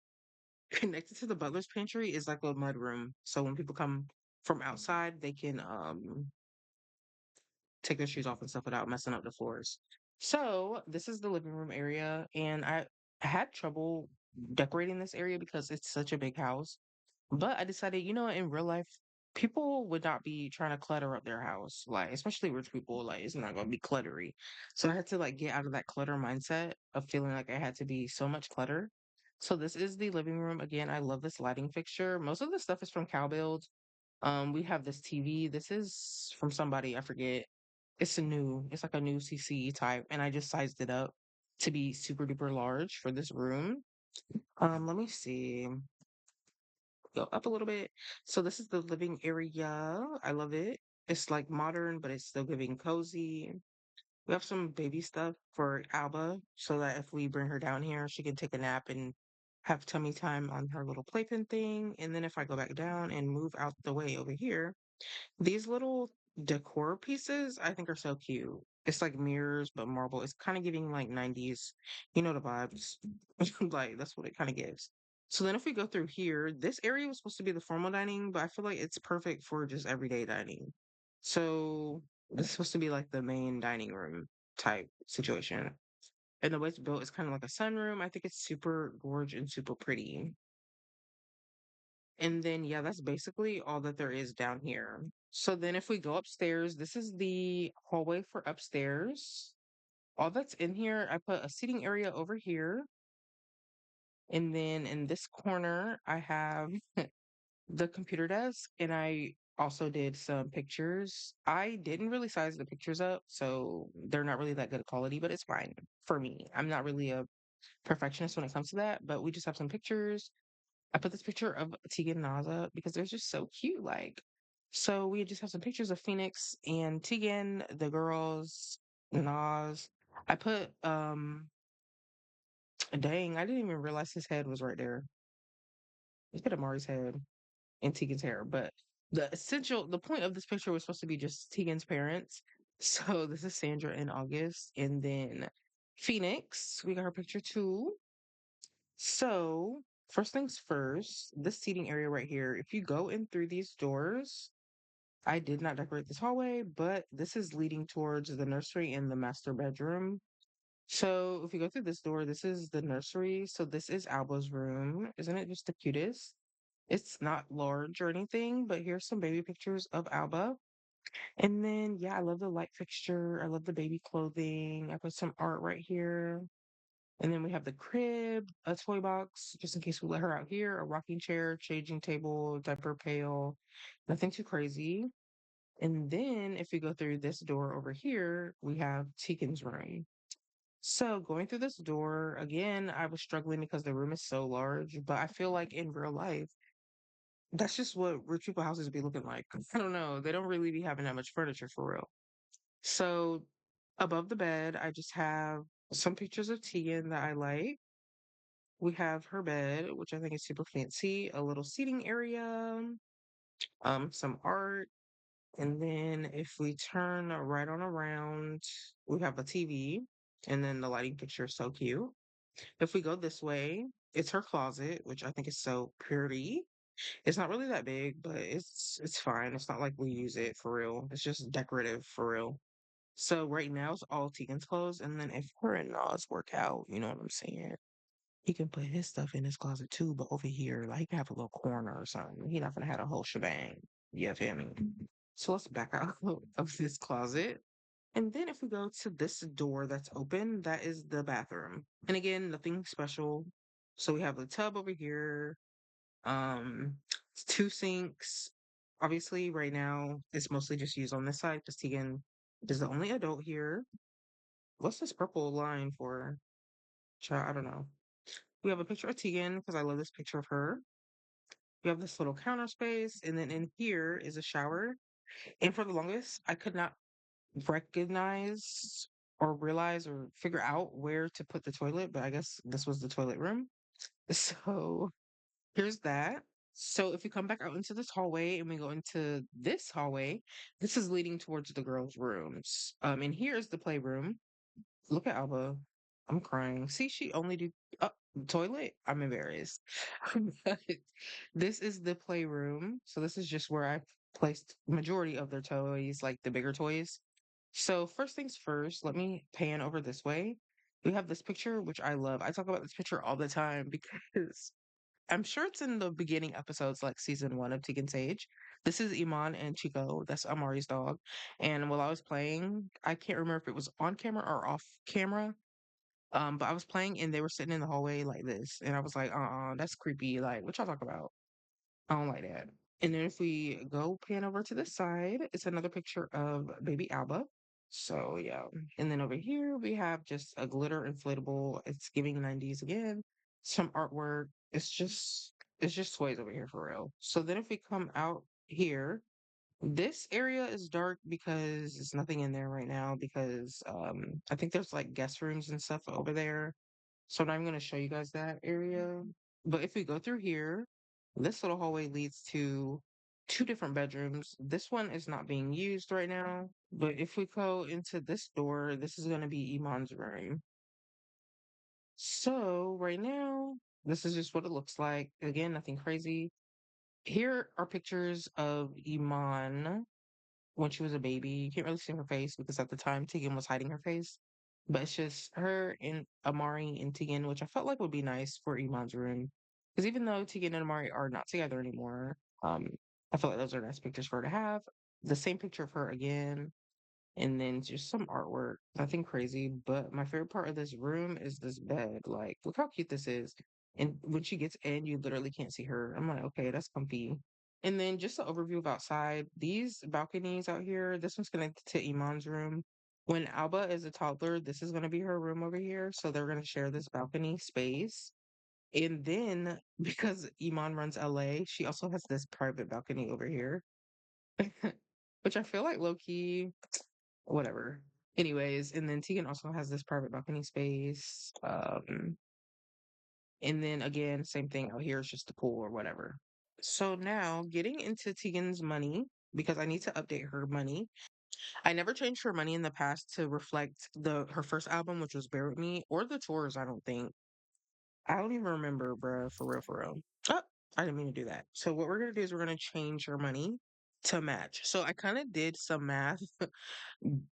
Connected to the butler's pantry is like a mud room. So when people come from outside, they can take their shoes off and stuff without messing up the floors. So this is the living room area, and I had trouble decorating this area because it's such a big house. But I decided, in real life, people would not be trying to clutter up their house, like especially rich people. Like it's not going to be cluttery. So I had to like get out of that clutter mindset of feeling like I had to be so much clutter. So this is the living room again. I love this lighting fixture. Most of the stuff is from Cowbuild. We have this TV. This is from somebody, I forget. It's like a new CCE type, and I just sized it up to be super duper large for this room. Let me see. Go up a little bit. So this is the living area. I love it. It's like modern, but it's still giving cozy. We have some baby stuff for Alba so that if we bring her down here, she can take a nap and have tummy time on her little playpen thing. And then if I go back down and move out the way over here, these little decor pieces I think are so cute. It's like mirrors but marble. It's kind of giving like 90s, the vibes. Like that's what it kind of gives. So then if we go through here, this area was supposed to be the formal dining, but I feel like it's perfect for just everyday dining. So this is supposed to be like the main dining room type situation. And the way it's built is kind of like a sunroom. I think it's super gorgeous and super pretty. And then, yeah, that's basically all that there is down here. So then if we go upstairs, this is the hallway for upstairs. All that's in here, I put a seating area over here. And then in this corner, I have the computer desk, and I also did some pictures. I didn't really size the pictures up, so they're not really that good quality, but it's fine for me. I'm not really a perfectionist when it comes to that, but we just have some pictures. I put this picture of Teagan and Naza because they're just so cute. Like, so we just have some pictures of Phoenix and Teagan, the girls, Nas. I put dang, I didn't even realize his head was right there. Let's put Amari's head and Teagan's hair. But the point of this picture was supposed to be just Teagan's parents. So this is Sandra in August, and then Phoenix. We got her picture too. So, first things first, this seating area right here, if you go in through these doors, I did not decorate this hallway, but this is leading towards the nursery and the master bedroom. So, if you go through this door, this is the nursery. So, this is Alba's room. Isn't it just the cutest? It's not large or anything, but here's some baby pictures of Alba. And then, yeah, I love the light fixture. I love the baby clothing. I put some art right here. And then we have the crib, a toy box, just in case we let her out here, a rocking chair, changing table, diaper pail, nothing too crazy. And then if we go through this door over here, we have Teagan's room. So going through this door, again, I was struggling because the room is so large, but I feel like in real life, that's just what rich people houses be looking like. I don't know. They don't really be having that much furniture for real. So above the bed, I just have some pictures of Teagan that I like. We have her bed, which I think is super fancy, a little seating area, some art. And then if we turn right on around, we have a TV. And then the lighting picture is so cute. If we go this way, it's her closet, which I think is so pretty. It's not really that big, but it's fine. It's not like we use it for real. It's just decorative for real. So right now it's all Tegan's clothes, and then if her and Nas work out, you know what I'm saying? He can put his stuff in his closet too, but over here, like he can have a little corner or something. He not gonna have a whole shebang. You feel me? So let's back out of this closet. And then if we go to this door that's open, that is the bathroom. And again, nothing special. So we have the tub over here, um, two sinks. Obviously, right now it's mostly just used on this side because Teagan is the only adult here. What's this purple line for? Child, I don't know. We have a picture of Teagan because I love this picture of her. We have this little counter space, and then in here is a shower. And for the longest, I could not recognize or realize or figure out where to put the toilet, but I guess this was the toilet room. So here's that. So if we come back out into this hallway and we go into this hallway, this is leading towards the girls' rooms. And here's the playroom. Look at Alba. I'm crying. See, she only do toilet. I'm embarrassed. But this is the playroom. So this is just where I placed majority of their toys, like the bigger toys. So first things first, let me pan over this way. We have this picture, which I love. I talk about this picture all the time because I'm sure it's in the beginning episodes, like season one of Teagan Saige. This is Iman and Chico. That's Amari's dog. And while I was playing, I can't remember if it was on camera or off camera. But I was playing and they were sitting in the hallway like this. And I was like, that's creepy. Like, what y'all talk about? I don't like that. And then if we go pan over to the side, it's another picture of baby Alba. So yeah. And then over here we have just a glitter inflatable. It's giving 90s again. Some artwork. It's just toys over here for real. So then if we come out here, this area is dark because there's nothing in there right now because I think there's like guest rooms and stuff over there. So now I'm going to show you guys that area. But if we go through here, this little hallway leads to two different bedrooms. This one is not being used right now. But if we go into this door, this is going to be Iman's room. So right now, this is just what it looks like. Again, nothing crazy. Here are pictures of Iman when she was a baby. You can't really see her face because at the time Teagan was hiding her face. But it's just her and Amari and Teagan, which I felt like would be nice for Iman's room. Because even though Teagan and Amari are not together anymore, I feel like those are nice pictures for her to have. The same picture of her again, and then just some artwork. Nothing crazy, but my favorite part of this room is this bed. Like, look how cute this is. And when she gets in, you literally can't see her. I'm like, okay, that's comfy. And then just an overview of outside. These balconies out here, this one's connected to Iman's room. When Alba is a toddler, this is going to be her room over here. So they're going to share this balcony space. And then because Iman runs LA, she also has this private balcony over here, which I feel like low key whatever. Anyways, and then Teagan also has this private balcony space. And then again, same thing out here, it's just the pool or whatever. So now getting into Teagan's money, because I need to update her money. I never changed her money in the past to reflect her first album, which was Bear With Me, or the tours, I don't think. I don't even remember, bruh, for real, for real. Oh, I didn't mean to do that. So what we're gonna do is we're gonna change her money to match. So I kind of did some math,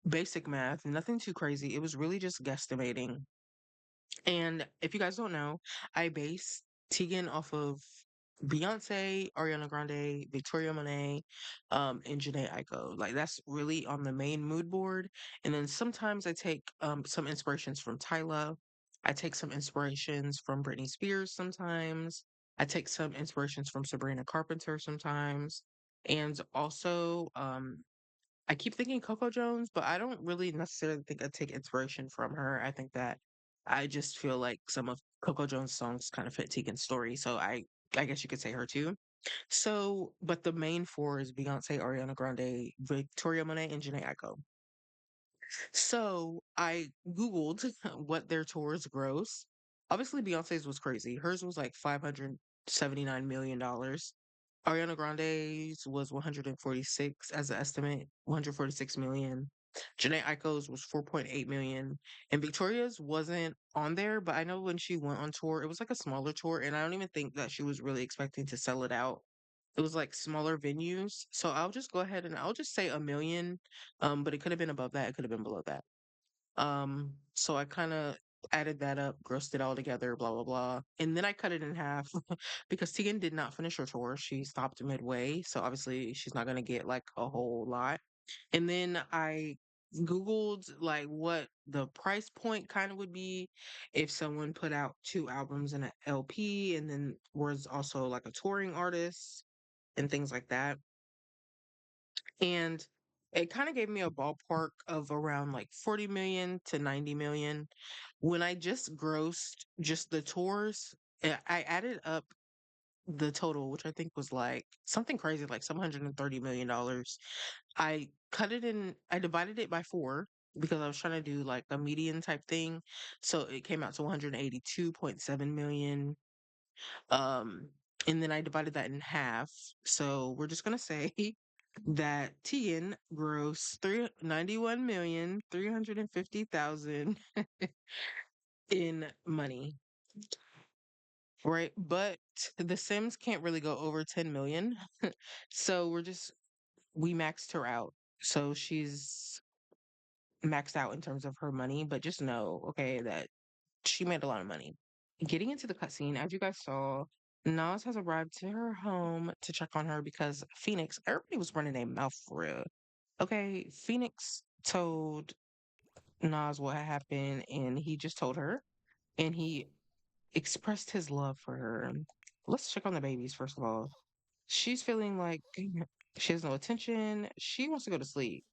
basic math, nothing too crazy. It was really just guesstimating. And if you guys don't know, I base Teagan off of Beyonce, Ariana Grande, Victoria Monet, and Janae Aiko. Like that's really on the main mood board. And then sometimes I take some inspirations from Tyla. I take some inspirations from Britney Spears sometimes. I take some inspirations from Sabrina Carpenter sometimes. And also I keep thinking Coco Jones, but I don't really necessarily think I take inspiration from her. I think that I just feel like some of Coco Jones' songs kind of fit Tegan's story. So I guess you could say her too. So, but the main four is Beyonce, Ariana Grande, Victoria Monet, and Janae Aiko. So I Googled what their tours gross. Obviously, Beyonce's was crazy. Hers was like $579 million. Ariana Grande's was 146 as an estimate, 146 million. Janae Aiko's was 4.8 million. And Victoria's wasn't on there, but I know when she went on tour, it was like a smaller tour, and I don't even think that she was really expecting to sell it out. It was like smaller venues. So I'll just go ahead and I'll just say 1 million. But it could have been above that, it could have been below that. So I kind of added that up, grossed it all together, blah blah blah. And then I cut it in half because Teagan did not finish her tour. She stopped midway. So obviously she's not gonna get like a whole lot. And then I Googled like what the price point kind of would be if someone put out 2 albums and an LP and then was also like a touring artist and things like that. And it kind of gave me a ballpark of around like 40 million to 90 million. When I just grossed just the tours, I added up the total, which I think was like something crazy, like some $130 million. I divided it by four because I was trying to do like a median type thing. So it came out to 182.7 million. Um, and then I divided that in half. So we're just gonna say that Teagan grossed 91,350,000 in money, right? But the Sims can't really go over 10 million. So we maxed her out. So she's maxed out in terms of her money, but just know, okay, that she made a lot of money. Getting into the cutscene, as you guys saw, Nas has arrived to her home to check on her because Phoenix, everybody was running their mouth for real. Okay, Phoenix told Nas what had happened and he just told her and he expressed his love for her. Let's check on the babies first of all. She's feeling like she has no attention. She wants to go to sleep.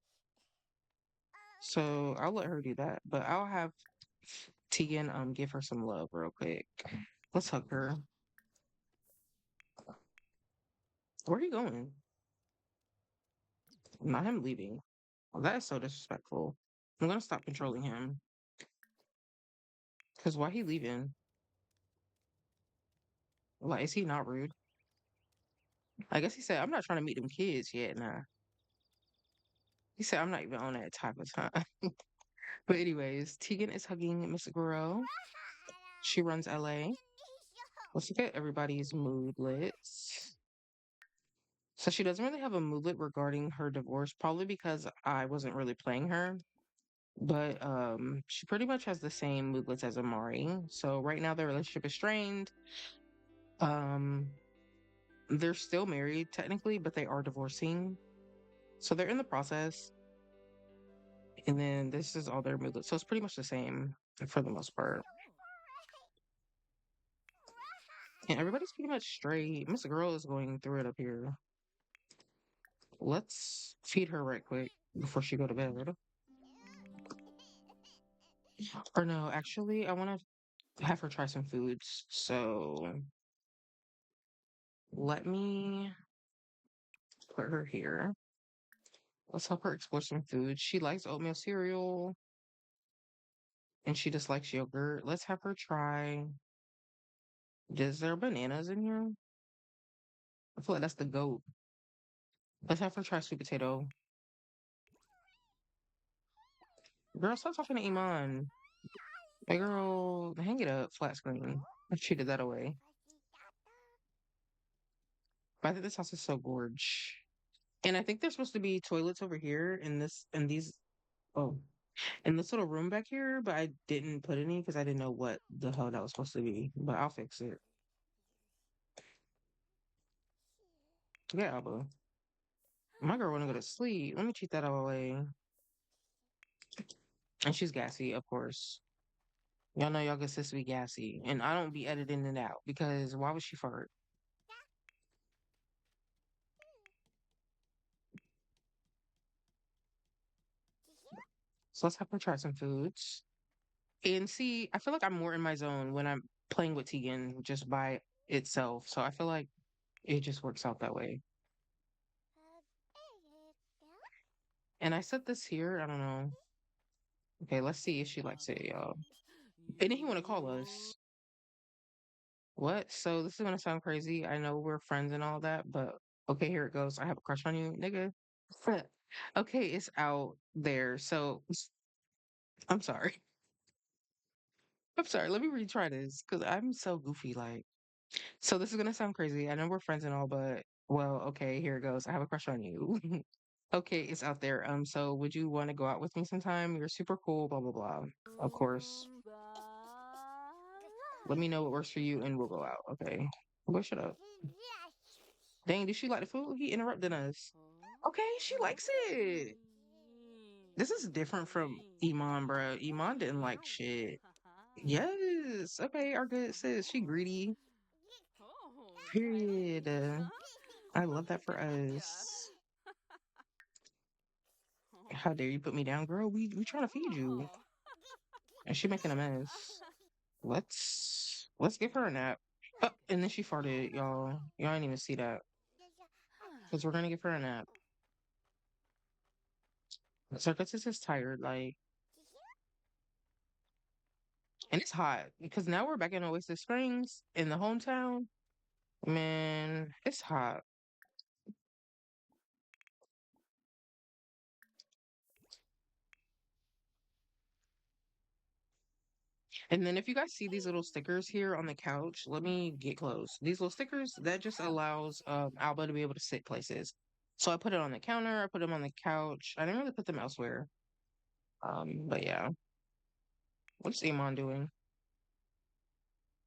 So I'll let her do that. But I'll have Teagan give her some love real quick. Let's hug her. Where are you going? Not him leaving. Oh, that is so disrespectful. I'm gonna stop controlling him. Cause why he leaving? Like, is he not rude? I guess he said, I'm not trying to meet them kids yet. Nah. He said, I'm not even on that type of time. But anyways, Teagan is hugging Miss Guerrero. She runs LA. Let's look at everybody's moodlets. So she doesn't really have a moodlet regarding her divorce, probably because I wasn't really playing her. But she pretty much has the same moodlets as Amari. So right now their relationship is strained. Um they're still married technically, but they are divorcing. So they're in the process. And then this is all their moodlets. So it's pretty much the same for the most part. And everybody's pretty much straight. Miss Girl is going through it up here. Let's feed her right quick before she go to bed. Or no, actually, I want to have her try some foods. So let me put her here. Let's help her explore some food. She likes oatmeal cereal and she dislikes yogurt. Let's have her try. Is there bananas in here? I feel like that's the goat. Let's have her try sweet potato. Girl, stop talking to Iman. Hey, girl, hang it up, flat screen. I cheated that away. But I think this house is so gorge. And I think there's supposed to be toilets over here oh, in this little room back here, but I didn't put any because I didn't know what the hell that was supposed to be. But I'll fix it. Yeah, Alba. My girl wanna go to sleep. Let me cheat that all away. And she's gassy, of course. Y'all know y'all get sis to be gassy. And I don't be editing it out because why would she fart? So let's have her try some foods. And see, I feel like I'm more in my zone when I'm playing with Teagan just by itself. So I feel like it just works out that way. And I set this here. I don't know. Okay, let's see if she likes it, y'all. And then he want to call us. What? So this is gonna sound crazy. I know we're friends and all that, but okay, here it goes. I have a crush on you, nigga. Okay, it's out there. So I'm sorry. I'm sorry. Let me retry this because I'm so goofy. Like, so this is gonna sound crazy. I know we're friends and all, but Well, okay, here it goes. I have a crush on you. Okay, it's out there. So would you want to go out with me sometime? You're super cool, blah blah blah. Of course. Let me know what works for you and we'll go out. Okay. Boy, shut up. Dang, did she like the food? He interrupted us. Okay, she likes it. This is different from Iman, bro. Iman didn't like shit. Yes. Okay, our good sis. She greedy. Period. I love that for us. How dare you put me down, girl? We trying to feed you. And she making a mess. Let's give her a nap. Oh, and then she farted, y'all. Y'all didn't even see that. Because we're gonna give her a nap. Circus is tired, like, and it's hot because now we're back in Oasis Springs in the hometown. Man, it's hot. And then if you guys see these little stickers here on the couch, let me get close. These little stickers, that just allows Alba to be able to sit places. So I put it on the counter, I put them on the couch. I didn't really put them elsewhere. But yeah. What's Iman doing?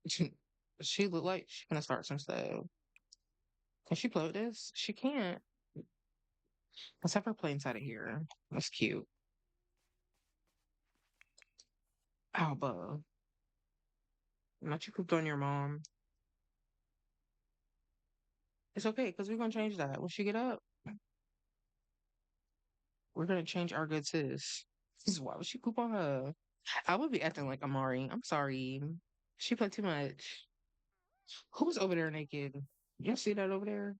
She look like she's gonna start some stuff. Can she play with this? She can't. Let's have her play inside of here. That's cute. Alba. Not you pooped on your mom. It's okay, because we're gonna change that. When she get up, we're gonna change our good sis. Why would she poop on her? I would be acting like Amari. I'm sorry. She played too much. Who's over there naked? You see that over there?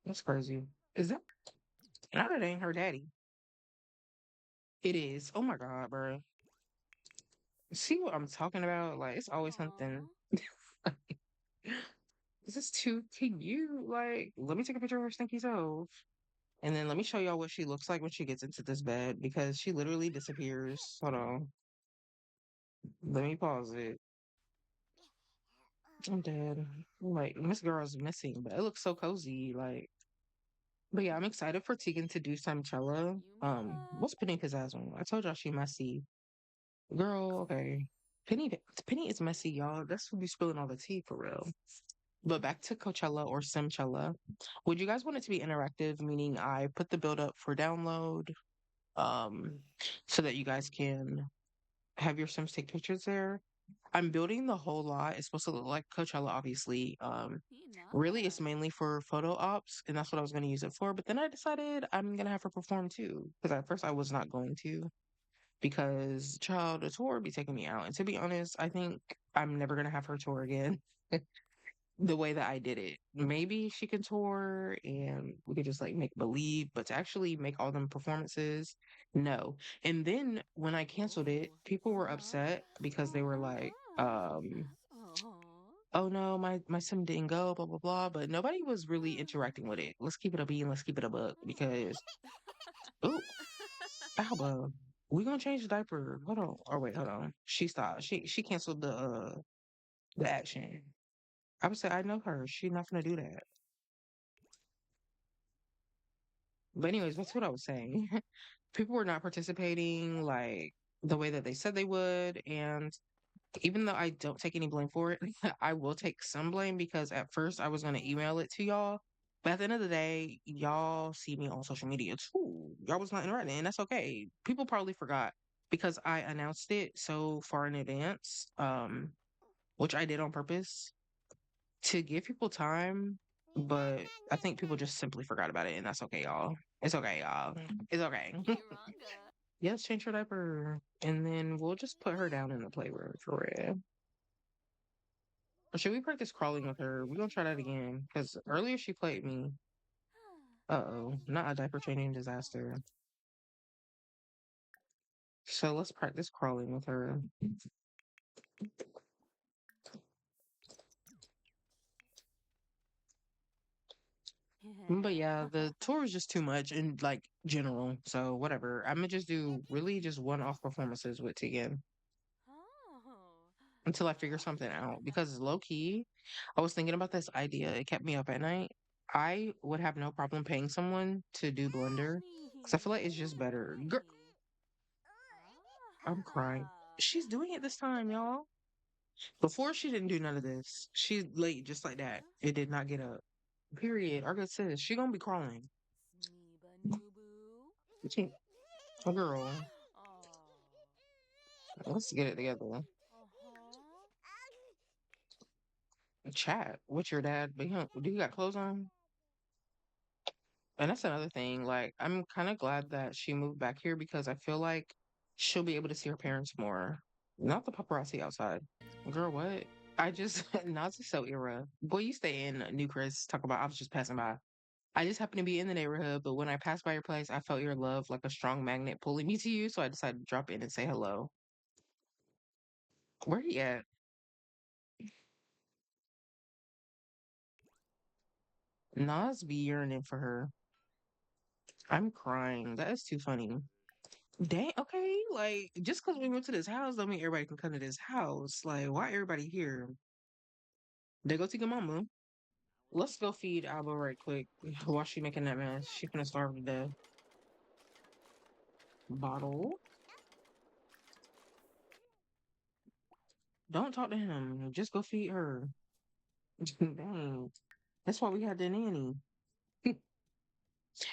That's crazy. Is that now that ain't her daddy? It is. Oh my god, bro. See what I'm talking about? Like it's always something. This is too cute. Like, let me take a picture of her stinky toes. And then let me show y'all what she looks like when she gets into this bed because she literally disappears. Hold on. Let me pause it. I'm dead. Like, this girl's missing, but it looks so cozy. Like, but yeah, I'm excited for Teagan to do some cello. What's Penny Pizzazz? I told y'all she messy. Girl, okay. Penny is messy, y'all. That's who be spilling all the tea for real. But back to Coachella or Simchella. Would you guys want it to be interactive, meaning I put the build up for download, so that you guys can have your Sims take pictures there? I'm building the whole lot. It's supposed to look like Coachella, obviously. Really, it's mainly for photo ops, and that's what I was going to use it for. But then I decided I'm going to have her perform too, because at first I was not going to, because child, a tour would be taking me out. And to be honest, I think I'm never going to have her tour again. The way that I did it. Maybe she can tour and we could just like make believe, but to actually make all them performances, no. And then when I canceled it, people were upset because they were like, oh no, my sim didn't go, blah blah blah. But nobody was really interacting with it. Let's keep it a bean, let's keep it a buck because oh Alba, we gonna change the diaper. Hold on. Oh wait, hold on. She stopped. She canceled the action. I would say I know her. She's not gonna do that. But anyways, that's what I was saying. People were not participating like the way that they said they would. And even though I don't take any blame for it, I will take some blame because at first I was going to email it to y'all. But at the end of the day, y'all see me on social media too. Y'all was not interacting, and that's okay. People probably forgot because I announced it so far in advance, which I did on purpose to give people time. But I think people just simply forgot about it, and that's okay, y'all. It's okay, y'all. It's okay. Yes, change her diaper. And then we'll just put her down in the playroom for real. Or should we practice crawling with her? We're gonna try that again. Because earlier she played me. Uh-oh. Not a diaper changing disaster. So let's practice crawling with her. But yeah, the tour is just too much in like general. So whatever. I'm gonna just do really just one-off performances with Teagan until I figure something out. Because low key, I was thinking about this idea. It kept me up at night. I would have no problem paying someone to do Blender because I feel like it's just better. Girl, I'm crying. She's doing it this time, y'all. Before she didn't do none of this. She's late just like that. It did not get up. Period. Our good sis, she gonna be crawling. Girl, let's get it together. Chat with your dad. But do you got clothes on? And that's another thing. Like, I'm kind of glad that she moved back here because I feel like she'll be able to see her parents more. Not the paparazzi outside. Girl, what? I just, Nas is so era. Boy, you stay in New Chris. Talk about, I was just passing by. I just happened to be in the neighborhood, but when I passed by your place, I felt your love like a strong magnet pulling me to you. So I decided to drop in and say hello. Where he at? Nas be yearning for her. I'm crying. That is too funny. Dang, okay, like just because we went to this house don't mean everybody can come to this house. Like, why everybody here? They go take a mama. Let's go feed Alba right quick while she making that mess. She gonna starve to death. Bottle. Don't talk to him. Just go feed her. Dang. That's why we had the nanny.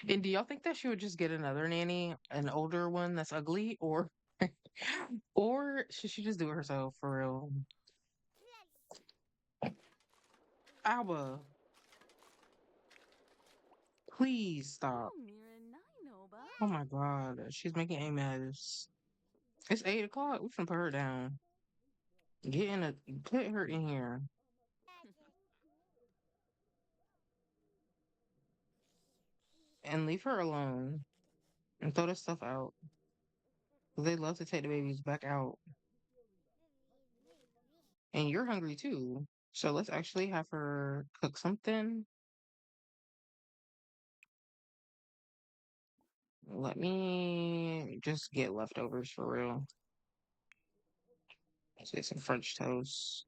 And do y'all think that she would just get another nanny, an older one that's ugly, or or should she just do it herself for real? Alba, please stop. Oh my god, she's making a mess. It's 8 o'clock. We can put her down. Put her in here and leave her alone and throw the stuff out. They love to take the babies back out. And you're hungry too. So let's actually have her cook something. Let me just get leftovers for real. Let's get some French toast.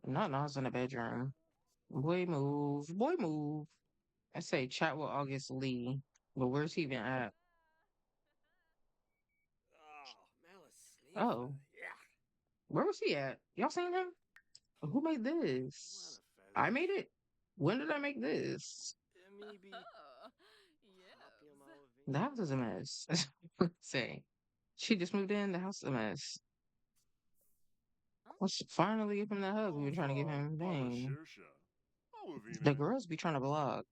Not Nas in the bedroom. Boy, move. Boy, move. I say chat with August Lee. But where's he even at? Oh. Where was he at? Y'all seen him? Who made this? I made it? When did I make this? The house is a mess. Say. She just moved in. The house is a mess. Let's finally give him that hug we were trying to give him. Dang. The girls be trying to block.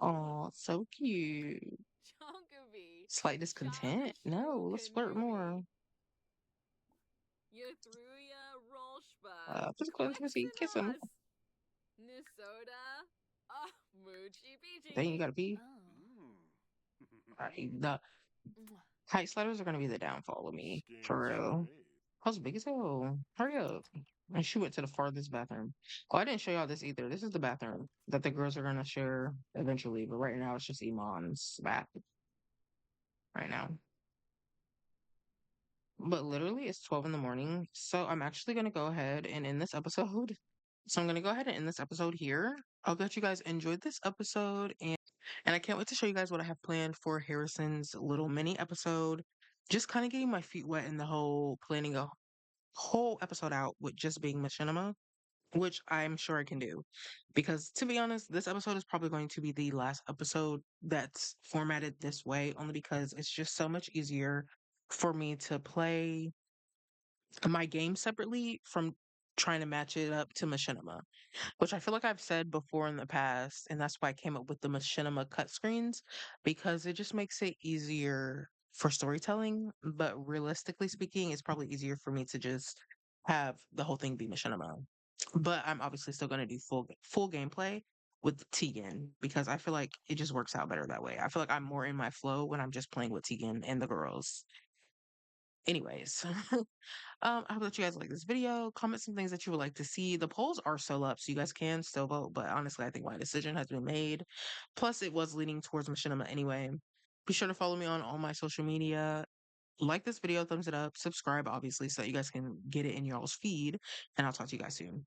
Oh, so cute. Slight discontent? No, let's flirt more. Physical intimacy, kiss him. Then you gotta pee. The height sliders are gonna be the downfall of me, for real. I was big as hell. Hurry up. And she went to the farthest bathroom. Oh, I didn't show y'all this either. This is the bathroom that the girls are gonna share eventually, but right now it's just Iman's bath. Right now. But literally it's 12 in the morning. So I'm actually gonna go ahead and end this episode. So I'm gonna go ahead and end this episode here. I hope that you guys enjoyed this episode and I can't wait to show you guys what I have planned for Harrison's little mini episode. Just kind of getting my feet wet in the whole planning a whole episode out with just being machinima, which I'm sure I can do. Because to be honest, this episode is probably going to be the last episode that's formatted this way, only because it's just so much easier for me to play my game separately from trying to match it up to machinima, which I feel like I've said before in the past, and that's why I came up with the machinima cut screens because it just makes it easier for storytelling. But realistically speaking, it's probably easier for me to just have the whole thing be machinima. But I'm obviously still going to do full gameplay with Teagan because I feel like it just works out better that way. I feel like I'm more in my flow when I'm just playing with Teagan and the girls. Anyways, I hope that you guys like this video. Comment some things that you would like to see. The polls are still up, so you guys can still vote. But honestly, I think my decision has been made. Plus, it was leaning towards machinima anyway. Be sure to follow me on all my social media. like this video, thumbs it up, subscribe, obviously, so that you guys can get it in y'all's feed. And I'll talk to you guys soon.